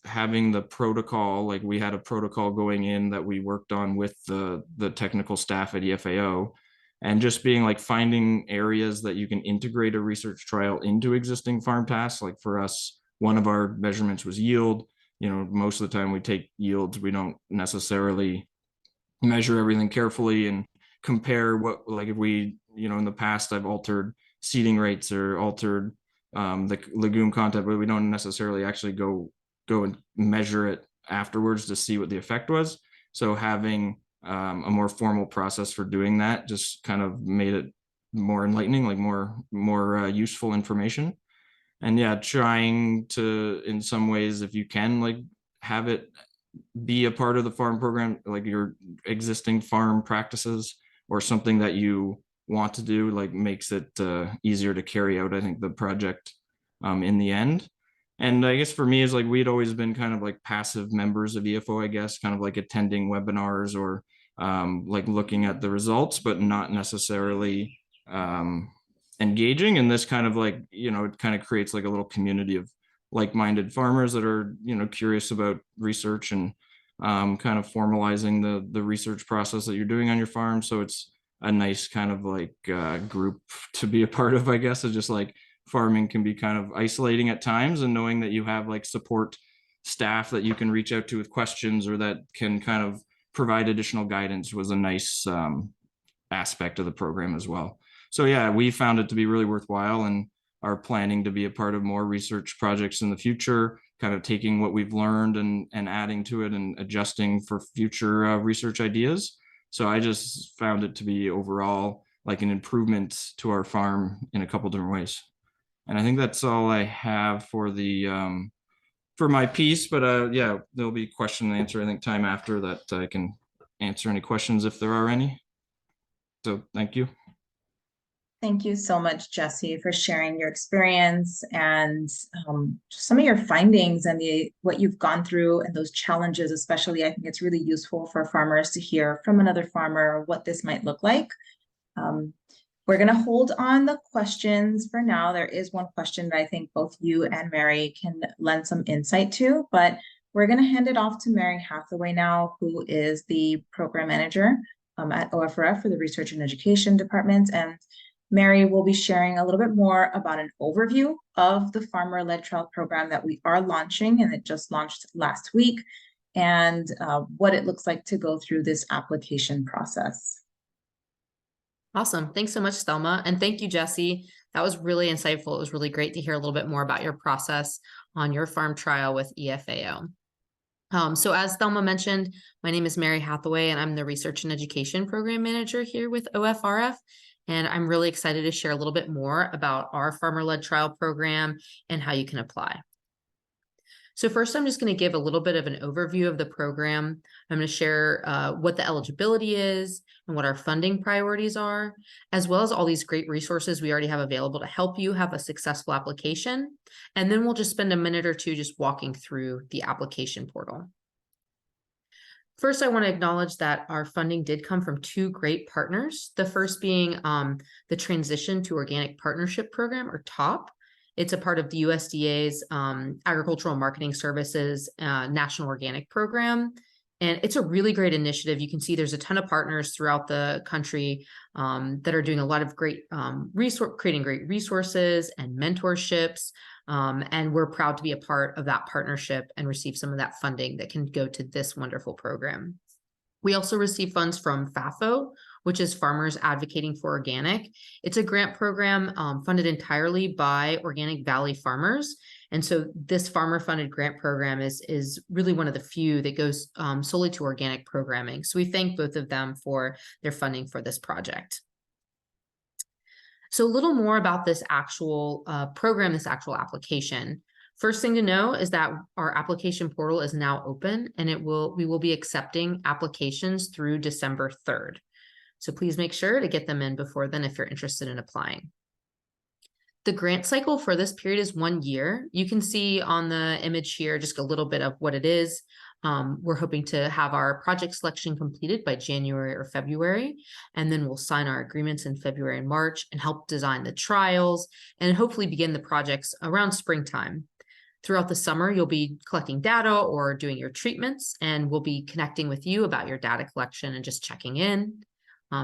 having the protocol, like we had a protocol going in that we worked on with the technical staff at EFAO, and just being like finding areas that you can integrate a research trial into existing farm tasks. Like for us, one of our measurements was yield. You know, most of the time we take yields, we don't necessarily measure everything carefully and compare what, like if we, you know, in the past I've altered seeding rates or altered the legume content, but we don't necessarily actually go and measure it afterwards to see what the effect was. So having a more formal process for doing that just kind of made it more enlightening, like more useful information. And yeah, trying to, in some ways, if you can, like have it be a part of the farm program, like your existing farm practices or something that you want to do, like makes it easier to carry out, I think, the project in the end. And I guess for me is like we'd always been kind of like passive members of EFO, I guess, kind of like attending webinars or like looking at the results, but not necessarily engaging. And this kind of like, you know, it kind of creates like a little community of like-minded farmers that are, you know, curious about research and kind of formalizing the research process that you're doing on your farm. So it's a nice kind of like group to be a part of, I guess. It's just like farming can be kind of isolating at times, and knowing that you have like support staff that you can reach out to with questions or that can kind of provide additional guidance was a nice aspect of the program as well. So yeah, we found it to be really worthwhile and are planning to be a part of more research projects in the future, kind of taking what we've learned and adding to it and adjusting for future research ideas. So I just found it to be overall like an improvement to our farm in a couple different ways. And I think that's all I have for the for my piece. But yeah, there'll be question and answer, I think, time after that. I can answer any questions if there are any. So thank you. Thank you so much, Jesse, for sharing your experience and some of your findings and what you've gone through and those challenges, especially. I think it's really useful for farmers to hear from another farmer what this might look like. We're going to hold on the questions for now. There is one question that I think both you and Mary can lend some insight to, but We're going to hand it off to Mary Hathaway now, who is the program manager at OFRF for the Research and Education Department. And Mary will be sharing a little bit more about an overview of the Farmer-led Trial Program that we are launching, and it just launched last week, and what it looks like to go through this application process. Awesome. Thanks so much, Thelma. And thank you, Jesse. That was really insightful. It was really great to hear a little bit more about your process on your farm trial with EFAO. So as Thelma mentioned, my name is Mary Hathaway, and I'm the Research and Education Program Manager here with OFRF. And I'm really excited to share a little bit more about our Farmer-led Trial Program and how you can apply. So first, I'm just going to give a little bit of an overview of the program. I'm going to share what the eligibility is and what our funding priorities are, as well as all these great resources we already have available to help you have a successful application. And then we'll just spend a minute or two just walking through the application portal. First, I want to acknowledge that our funding did come from two great partners. The first being the Transition to Organic Partnership Program, or TOP. It's a part of the USDA's Agricultural Marketing Services National Organic Program. And it's a really great initiative. You can see there's a ton of partners throughout the country that are doing a lot of great creating great resources and mentorships. And we're proud to be a part of that partnership and receive some of that funding that can go to this wonderful program. We also receive funds from FAFO, which is Farmers Advocating for Organic. It's a grant program funded entirely by Organic Valley farmers. And so this farmer-funded grant program is really one of the few that goes solely to organic programming. So we thank both of them for their funding for this project. So a little more about this actual program, this actual application. First thing to know is that our application portal is now open, and we will be accepting applications through December 3rd. So please make sure to get them in before then if you're interested in applying. The grant cycle for this period is 1 year. You can see on the image here just a little bit of what it is. We're hoping to have our project selection completed by January or February, and then we'll sign our agreements in February and March and help design the trials and hopefully begin the projects around springtime. Throughout the summer, you'll be collecting data or doing your treatments, and we'll be connecting with you about your data collection and just checking in.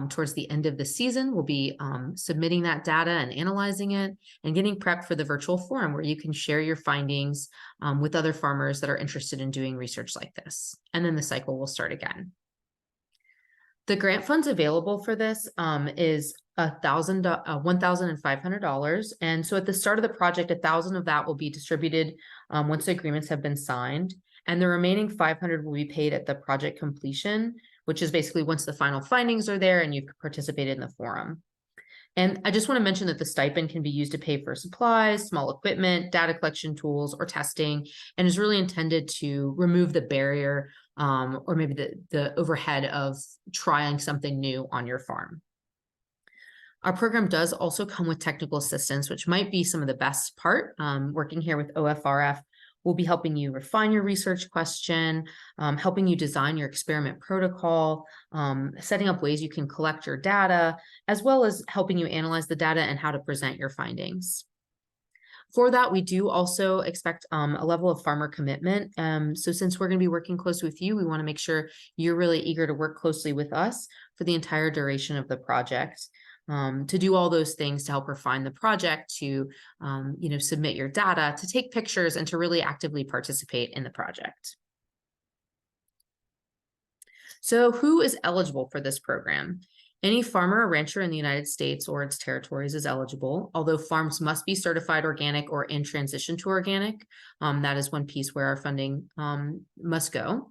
Towards the end of the season, we'll be submitting that data and analyzing it and getting prepped for the virtual forum where you can share your findings with other farmers that are interested in doing research like this. And then the cycle will start again. The grant funds available for this is $1,500. And so at the start of the project, 1,000 of that will be distributed once the agreements have been signed. And the remaining 500 will be paid at the project completion, which is basically once the final findings are there and you've participated in the forum. And I just want to mention that the stipend can be used to pay for supplies, small equipment, data collection tools, or testing, and is really intended to remove the barrier or maybe the overhead of trying something new on your farm. Our program does also come with technical assistance, which might be some of the best part. Working here with OFRF, we'll be helping you refine your research question, helping you design your experiment protocol, setting up ways you can collect your data, as well as helping you analyze the data and how to present your findings. For that, we do also expect a level of farmer commitment. So since we're going to be working closely with you, we want to make sure you're really eager to work closely with us for the entire duration of the project. To do all those things to help refine the project, to submit your data, to take pictures, and to really actively participate in the project. So who is eligible for this program? Any farmer or rancher in the United States or its territories is eligible, although farms must be certified organic or in transition to organic. That is one piece where our funding must go.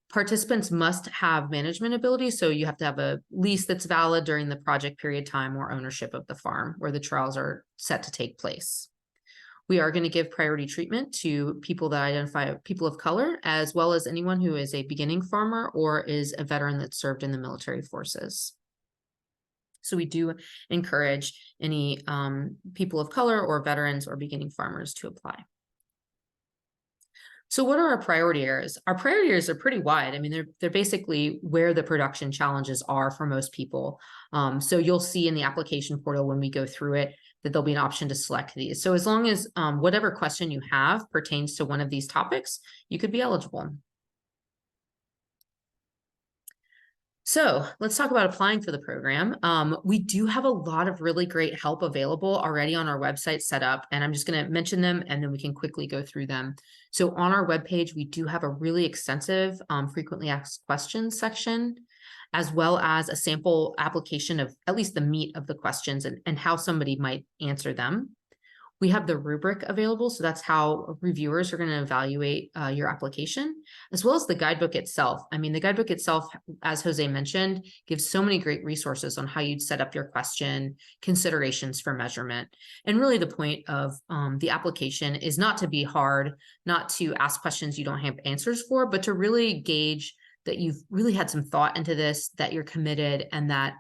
Participants must have management ability, so you have to have a lease that's valid during the project period time or ownership of the farm where the trials are set to take place. We are going to give priority treatment to people that identify people of color, as well as anyone who is a beginning farmer or is a veteran that served in the military forces. So we do encourage any people of color or veterans or beginning farmers to apply. So what are our priority areas? Our priority areas are pretty wide. I mean, they're basically where the production challenges are for most people. So you'll see in the application portal when we go through it, that there'll be an option to select these. So as long as whatever question you have pertains to one of these topics, you could be eligible. So let's talk about applying for the program. We do have a lot of really great help available already on our website set up, and I'm just going to mention them and then we can quickly go through them. So on our webpage, we do have a really extensive frequently asked questions section, as well as a sample application of at least the meat of the questions and how somebody might answer them. We have the rubric available, so that's how reviewers are going to evaluate your application, as well as the guidebook itself. I mean, the guidebook itself, as Jose mentioned, gives so many great resources on how you'd set up your question, considerations for measurement. And really the point of the application is not to be hard, not to ask questions you don't have answers for, but to really gauge that you've really had some thought into this, that you're committed, and that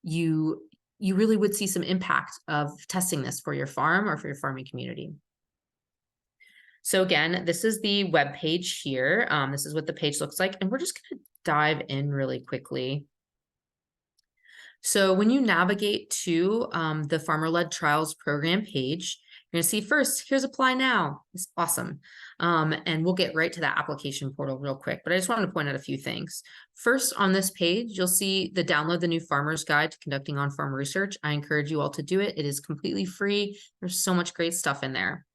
you really would see some impact of testing this for your farm or for your farming community. So again, this is the web page here. This is what the page looks like, and we're just going to dive in really quickly. So when you navigate to the Farmer-led Trials Program page, you're going to see first, here's apply now. It's awesome. And we'll get right to that application portal real quick, but I just wanted to point out a few things. First, on this page, you'll see the download the new farmer's guide to conducting on-farm research. I encourage you all to do it. It is completely free. There's so much great stuff in there.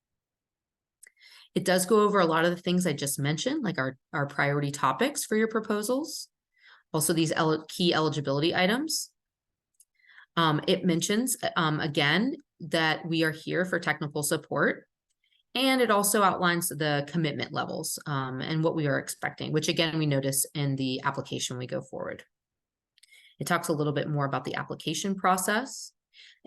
It does go over a lot of the things I just mentioned, like our priority topics for your proposals. Also these key eligibility items. It mentions, again, that we are here for technical support, and it also outlines the commitment levels and what we are expecting, which again, we notice in the application we go forward. It talks a little bit more about the application process.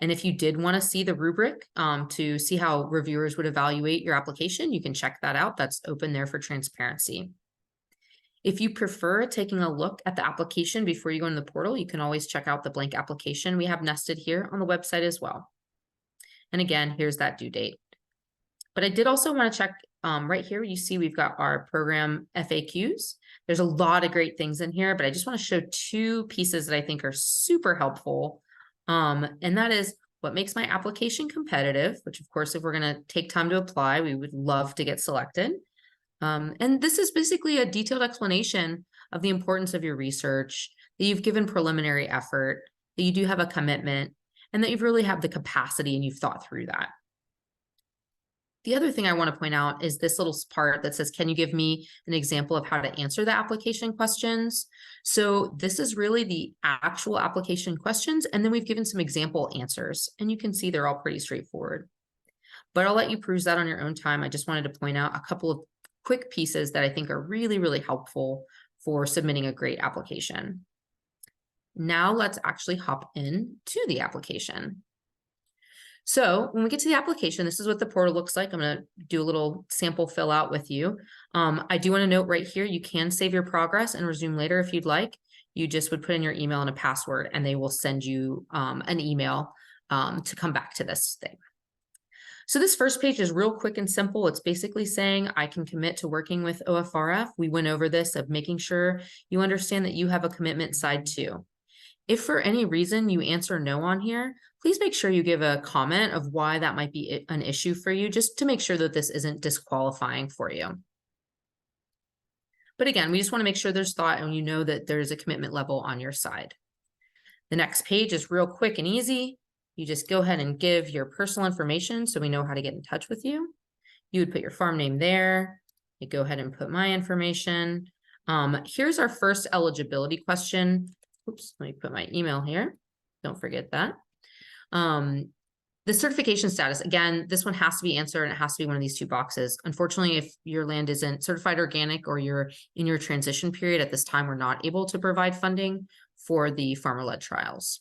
And if you did want to see the rubric to see how reviewers would evaluate your application, you can check that out. That's open there for transparency. If you prefer taking a look at the application before you go into the portal, you can always check out the blank application we have nested here on the website as well. And again, here's that due date. But I did also want to check right here. You see we've got our program FAQs. There's a lot of great things in here, but I just want to show two pieces that I think are super helpful. And that is what makes my application competitive, which of course, if we're going to take time to apply, we would love to get selected. And this is basically a detailed explanation of the importance of your research, that you've given preliminary effort, that you do have a commitment, and that you've really have the capacity and you've thought through that. The other thing I want to point out is this little part that says, can you give me an example of how to answer the application questions? So this is really the actual application questions, and then we've given some example answers, and you can see they're all pretty straightforward. But I'll let you peruse that on your own time. I just wanted to point out a couple of quick pieces that I think are really, really helpful for submitting a great application. Now let's actually hop into the application. So when we get to the application, this is what the portal looks like. I'm going to do a little sample fill out with you. I do want to note right here, you can save your progress and resume later if you'd like. You just would put in your email and a password, and they will send you an email to come back to this thing. So this first page is real quick and simple. It's basically saying I can commit to working with OFRF. We went over this of making sure you understand that you have a commitment side too. If for any reason you answer no on here, please make sure you give a comment of why that might be an issue for you, just to make sure that this isn't disqualifying for you. But again, we just want to make sure there's thought and you know that there's a commitment level on your side. The next page is real quick and easy. You just go ahead and give your personal information so we know how to get in touch with you. You would put your farm name there. You go ahead and put my information. Here's our first eligibility question. Oops, let me put my email here. Don't forget that. The certification status, again, this one has to be answered and it has to be one of these two boxes. Unfortunately, if your land isn't certified organic or you're in your transition period at this time, we're not able to provide funding for the farmer-led trials.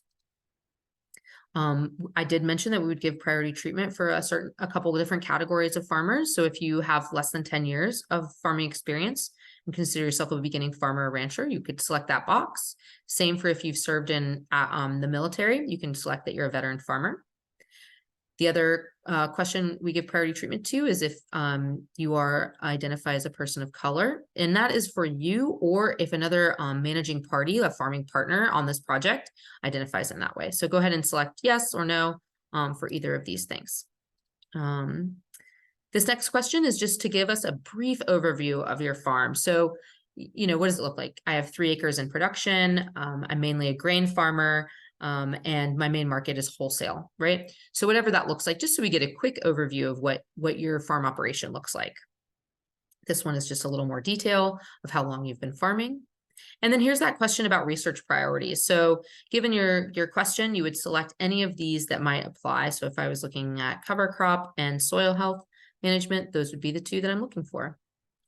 I did mention that we would give priority treatment for a couple of different categories of farmers. So if you have less than 10 years of farming experience and consider yourself a beginning farmer or rancher, you could select that box. Same for if you've served in the military, you can select that you're a veteran farmer. The other question we give priority treatment to is if you are identified as a person of color, and that is for you, or if another managing party, a farming partner on this project, identifies in that way. So go ahead and select yes or no for either of these things. This next question is just to give us a brief overview of your farm. So, what does it look like? I have 3 acres in production. I'm mainly a grain farmer, and my main market is wholesale, right? So whatever that looks like, just so we get a quick overview of what your farm operation looks like. This one is just a little more detail of how long you've been farming. And then here's that question about research priorities. So given your question, you would select any of these that might apply. So if I was looking at cover crop and soil health management, those would be the 2 that I'm looking for.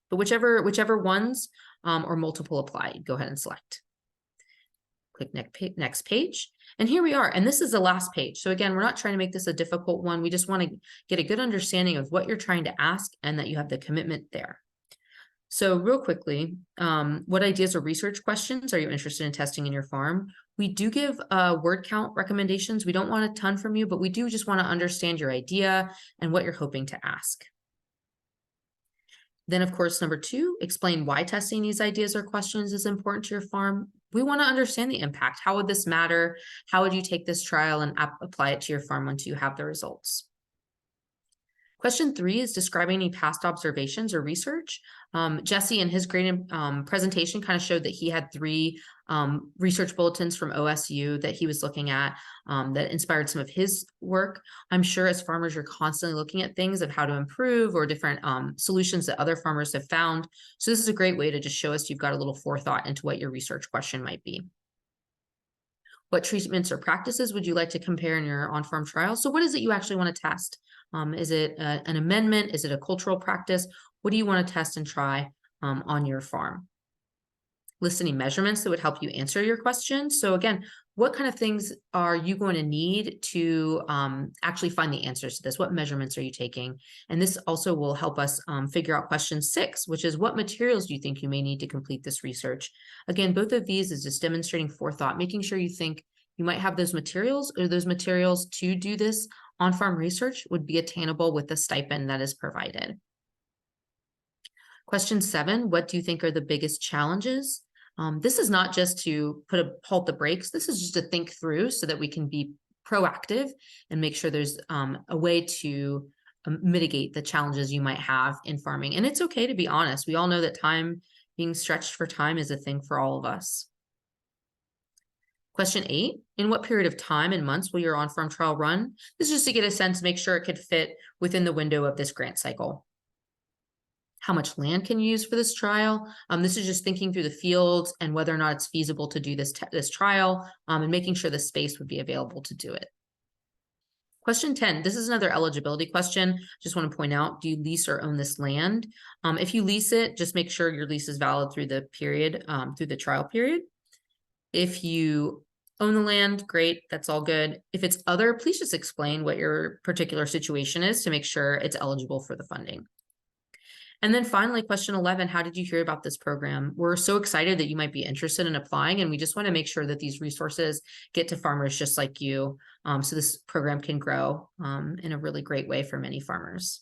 But whichever ones or multiple apply, go ahead and select. Click next page. And here we are. And this is the last page. So again, we're not trying to make this a difficult one. We just want to get a good understanding of what you're trying to ask and that you have the commitment there. So real quickly, what ideas or research questions are you interested in testing in your farm? We do give word count recommendations. We don't want a ton from you, but we do just want to understand your idea and what you're hoping to ask. Then, of course, number 2, explain why testing these ideas or questions is important to your farm. We want to understand the impact. How would this matter? How would you take this trial and apply it to your farm once you have the results? Question 3 is describing any past observations or research. Jesse in his great presentation kind of showed that he had 3 research bulletins from OSU that he was looking at that inspired some of his work. I'm sure as farmers, you're constantly looking at things of how to improve or different solutions that other farmers have found. So this is a great way to just show us you've got a little forethought into what your research question might be. What treatments or practices would you like to compare in your on-farm trial? So what is it you actually want to test? Is it an amendment? Is it a cultural practice? What do you want to test and try on your farm? List any measurements that would help you answer your questions. So again, what kind of things are you going to need to actually find the answers to this? What measurements are you taking? And this also will help us figure out question 6, which is what materials do you think you may need to complete this research? Again, both of these is just demonstrating forethought, making sure you think you might have those materials or those materials to do this on-farm research would be attainable with the stipend that is provided. Question 7, what do you think are the biggest challenges? This is not just to halt the brakes. This is just to think through so that we can be proactive and make sure there's a way to mitigate the challenges you might have in farming. And it's okay to be honest. We all know that being stretched for time is a thing for all of us. Question 8, in what period of time and months will your on-farm trial run? This is just to get a sense, make sure it could fit within the window of this grant cycle. How much land can you use for this trial? This is just thinking through the fields and whether or not it's feasible to do this trial and making sure the space would be available to do it. Question 10, this is another eligibility question. Just want to point out, do you lease or own this land? If you lease it, just make sure your lease is valid through the period, through the trial period. If you own the land, great, that's all good. If it's other, please just explain what your particular situation is to make sure it's eligible for the funding. And then finally, question 11, how did you hear about this program? We're so excited that you might be interested in applying, and we just want to make sure that these resources get to farmers just like you, so this program can grow in a really great way for many farmers.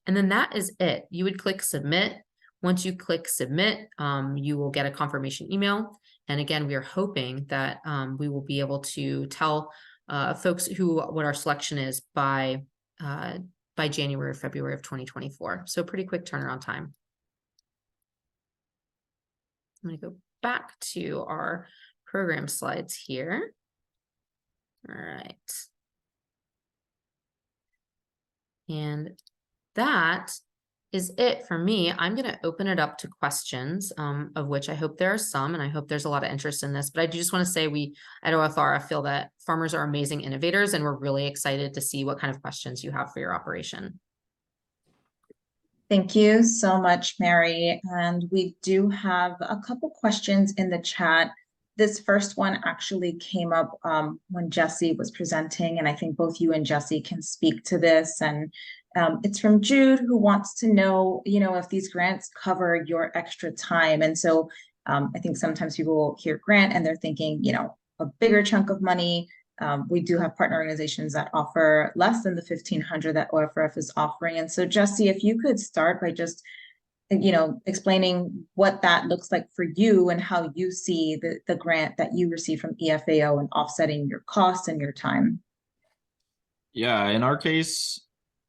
And then that is it. You would click submit. Once you click submit, you will get a confirmation email. And again, we are hoping that we will be able to tell folks what our selection is by January or February of 2024. So pretty quick turnaround time. I'm going to go back to our program slides here. All right. And that is it for me. I'm going to open it up to questions, of which I hope there are some, and I hope there's a lot of interest in this. But I do just want to say we at OFRF feel that farmers are amazing innovators, and we're really excited to see what kind of questions you have for your operation. Thank you so much, Mary. And we do have a couple questions in the chat. This first one actually came up when Jesse was presenting, and I think both you and Jesse can speak to this. And it's from Jude, who wants to know, if these grants cover your extra time. And so I think sometimes people will hear grant and they're thinking, a bigger chunk of money. We do have partner organizations that offer less than the $1,500 that OFRF is offering. And so Jesse, if you could start by just, explaining what that looks like for you and how you see the grant that you receive from EFAO and offsetting your costs and your time. Yeah, in our case,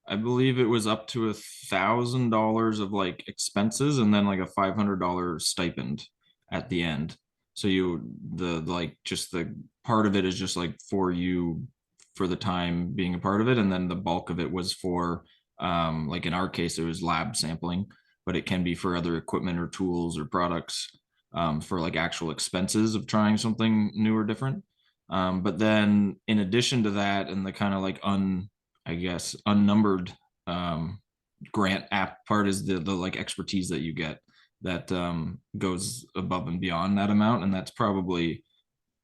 I believe it was up to $1,000 of like expenses and then like a $500 stipend at the end. So like just the part of it is just like for you for the time being a part of it, and then the bulk of it was for like in our case it was lab sampling, but it can be for other equipment or tools or products for like actual expenses of trying something new or different. But then in addition to that, and the kind of like I guess unnumbered grant app part is the like expertise that you get that goes above and beyond that amount, and that's probably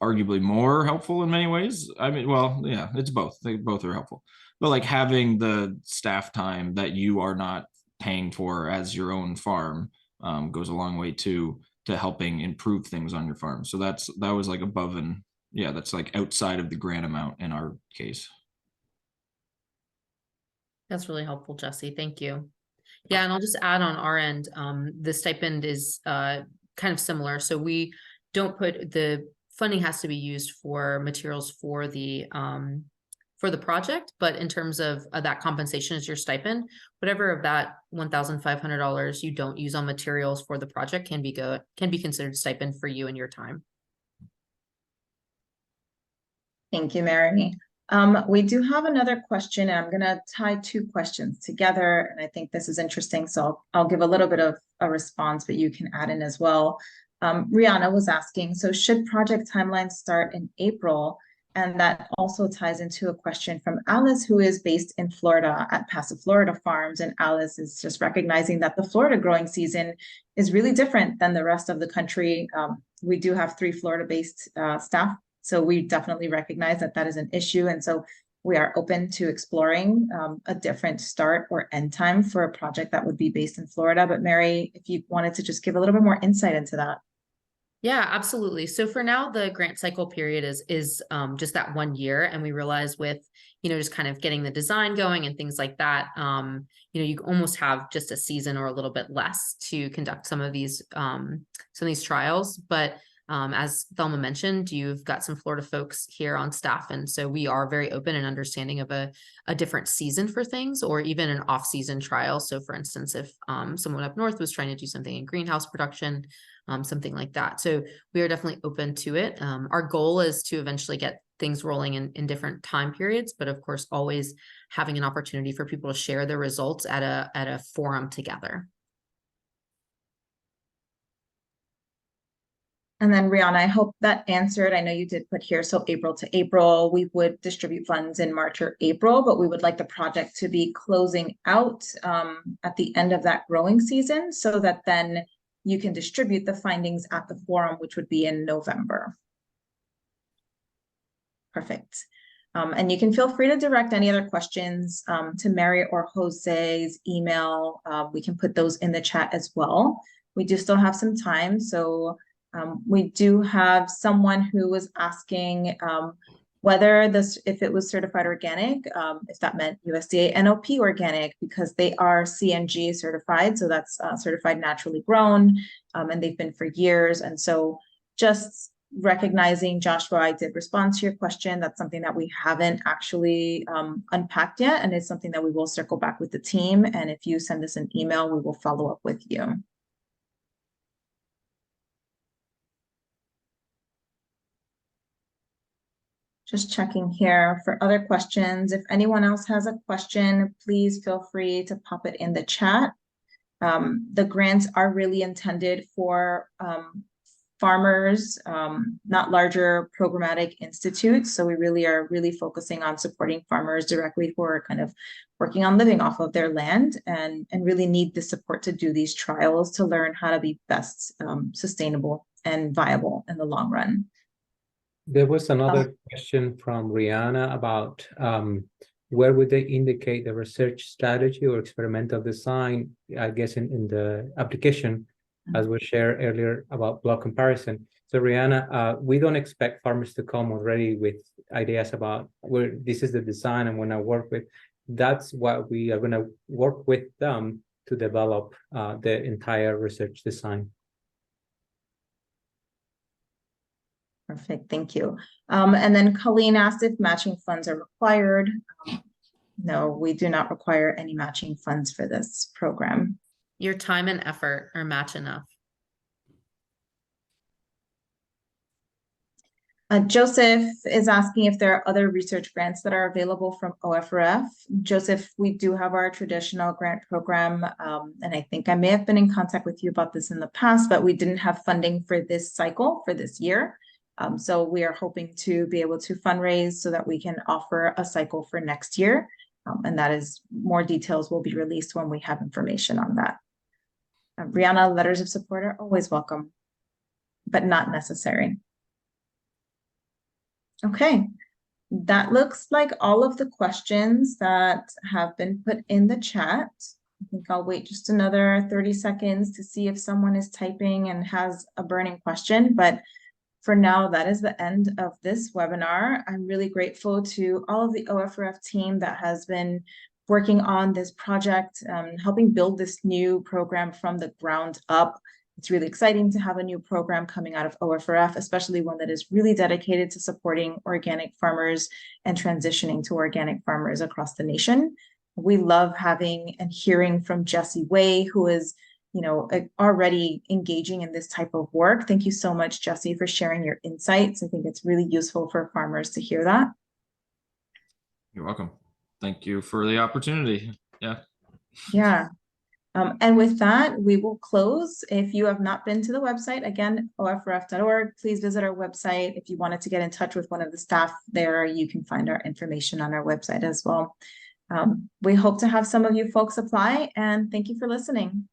arguably more helpful in many ways. I mean, well, yeah, it's both. They both are helpful, but like having the staff time that you are not paying for as your own farm goes a long way too to helping improve things on your farm. So that was like above and yeah, that's like outside of the grant amount in our case. That's really helpful, Jesse. Thank you. Yeah, and I'll just add on our end, the stipend is kind of similar. So we don't put the funding has to be used for materials for the project, but in terms of that compensation is your stipend. Whatever of that $1,500 you don't use on materials for the project can be considered stipend for you and your time. Thank you, Mary. We do have another question, and I'm going to tie two questions together, and I think this is interesting, so I'll give a little bit of a response, but you can add in as well. Rihanna was asking, so should project timelines start in April? And that also ties into a question from Alice, who is based in Florida at Paso Florida Farms, and Alice is just recognizing that the Florida growing season is really different than the rest of the country. We do have 3 Florida-based staff, so we definitely recognize that that is an issue. And so we are open to exploring a different start or end time for a project that would be based in Florida. But Mary, if you wanted to just give a little bit more insight into that. Yeah, absolutely. So for now, the grant cycle period is just that 1 year. And we realize with, just kind of getting the design going and things like that, you almost have just a season or a little bit less to conduct some of these trials. But as Thelma mentioned, you've got some Florida folks here on staff. And so we are very open and understanding of a different season for things, or even an off-season trial. So for instance, if someone up north was trying to do something in greenhouse production, something like that. So we are definitely open to it. Our goal is to eventually get things rolling in different time periods, but of course, always having an opportunity for people to share their results at a forum together. And then Rihanna, I hope that answered. I know you did put here, so April to April, we would distribute funds in March or April, but we would like the project to be closing out at the end of that growing season so that then you can distribute the findings at the forum, which would be in November. Perfect. And you can feel free to direct any other questions to Mary or Jose's email. We can put those in the chat as well. We do still have some time, so we do have someone who was asking whether if it was certified organic, if that meant USDA NOP organic, because they are CNG certified, so that's certified naturally grown, and they've been for years. And so just recognizing, Joshua, I did respond to your question. That's something that we haven't actually unpacked yet, and it's something that we will circle back with the team. And if you send us an email, we will follow up with you. Just checking here for other questions. If anyone else has a question, please feel free to pop it in the chat. The grants are really intended for farmers, not larger programmatic institutes. So we really are focusing on supporting farmers directly who are kind of working on living off of their land and really need the support to do these trials to learn how to be best sustainable and viable in the long run. There was another question from Rihanna about where would they indicate the research strategy or experimental design, I guess in the application, as we shared earlier about block comparison. So Rihanna, we don't expect farmers to come already with ideas about where this is the design I'm going to work with. That's what we are going to work with them to develop the entire research design. Perfect, thank you. And then Colleen asked if matching funds are required. No, we do not require any matching funds for this program. Your time and effort are match enough. Joseph is asking if there are other research grants that are available from OFRF. Joseph, we do have our traditional grant program, and I think I may have been in contact with you about this in the past, but we didn't have funding for this cycle for this year. So we are hoping to be able to fundraise so that we can offer a cycle for next year. And that is, more details will be released when we have information on that. Brianna, letters of support are always welcome, but not necessary. Okay, that looks like all of the questions that have been put in the chat. I think I'll wait just another 30 seconds to see if someone is typing and has a burning question, but for now, that is the end of this webinar. I'm really grateful to all of the OFRF team that has been working on this project, helping build this new program from the ground up. It's really exciting to have a new program coming out of OFRF, especially one that is really dedicated to supporting organic farmers and transitioning to organic farmers across the nation. We love having and hearing from Jessie Way, who is, you know, already engaging in this type of work. Thank you so much, Jessie, for sharing your insights. I think it's really useful for farmers to hear that. You're welcome. Thank you for the opportunity. Yeah. Yeah. And with that, we will close. If you have not been to the website, again, ofrf.org, please visit our website. If you wanted to get in touch with one of the staff there, you can find our information on our website as well. We hope to have some of you folks apply, and thank you for listening.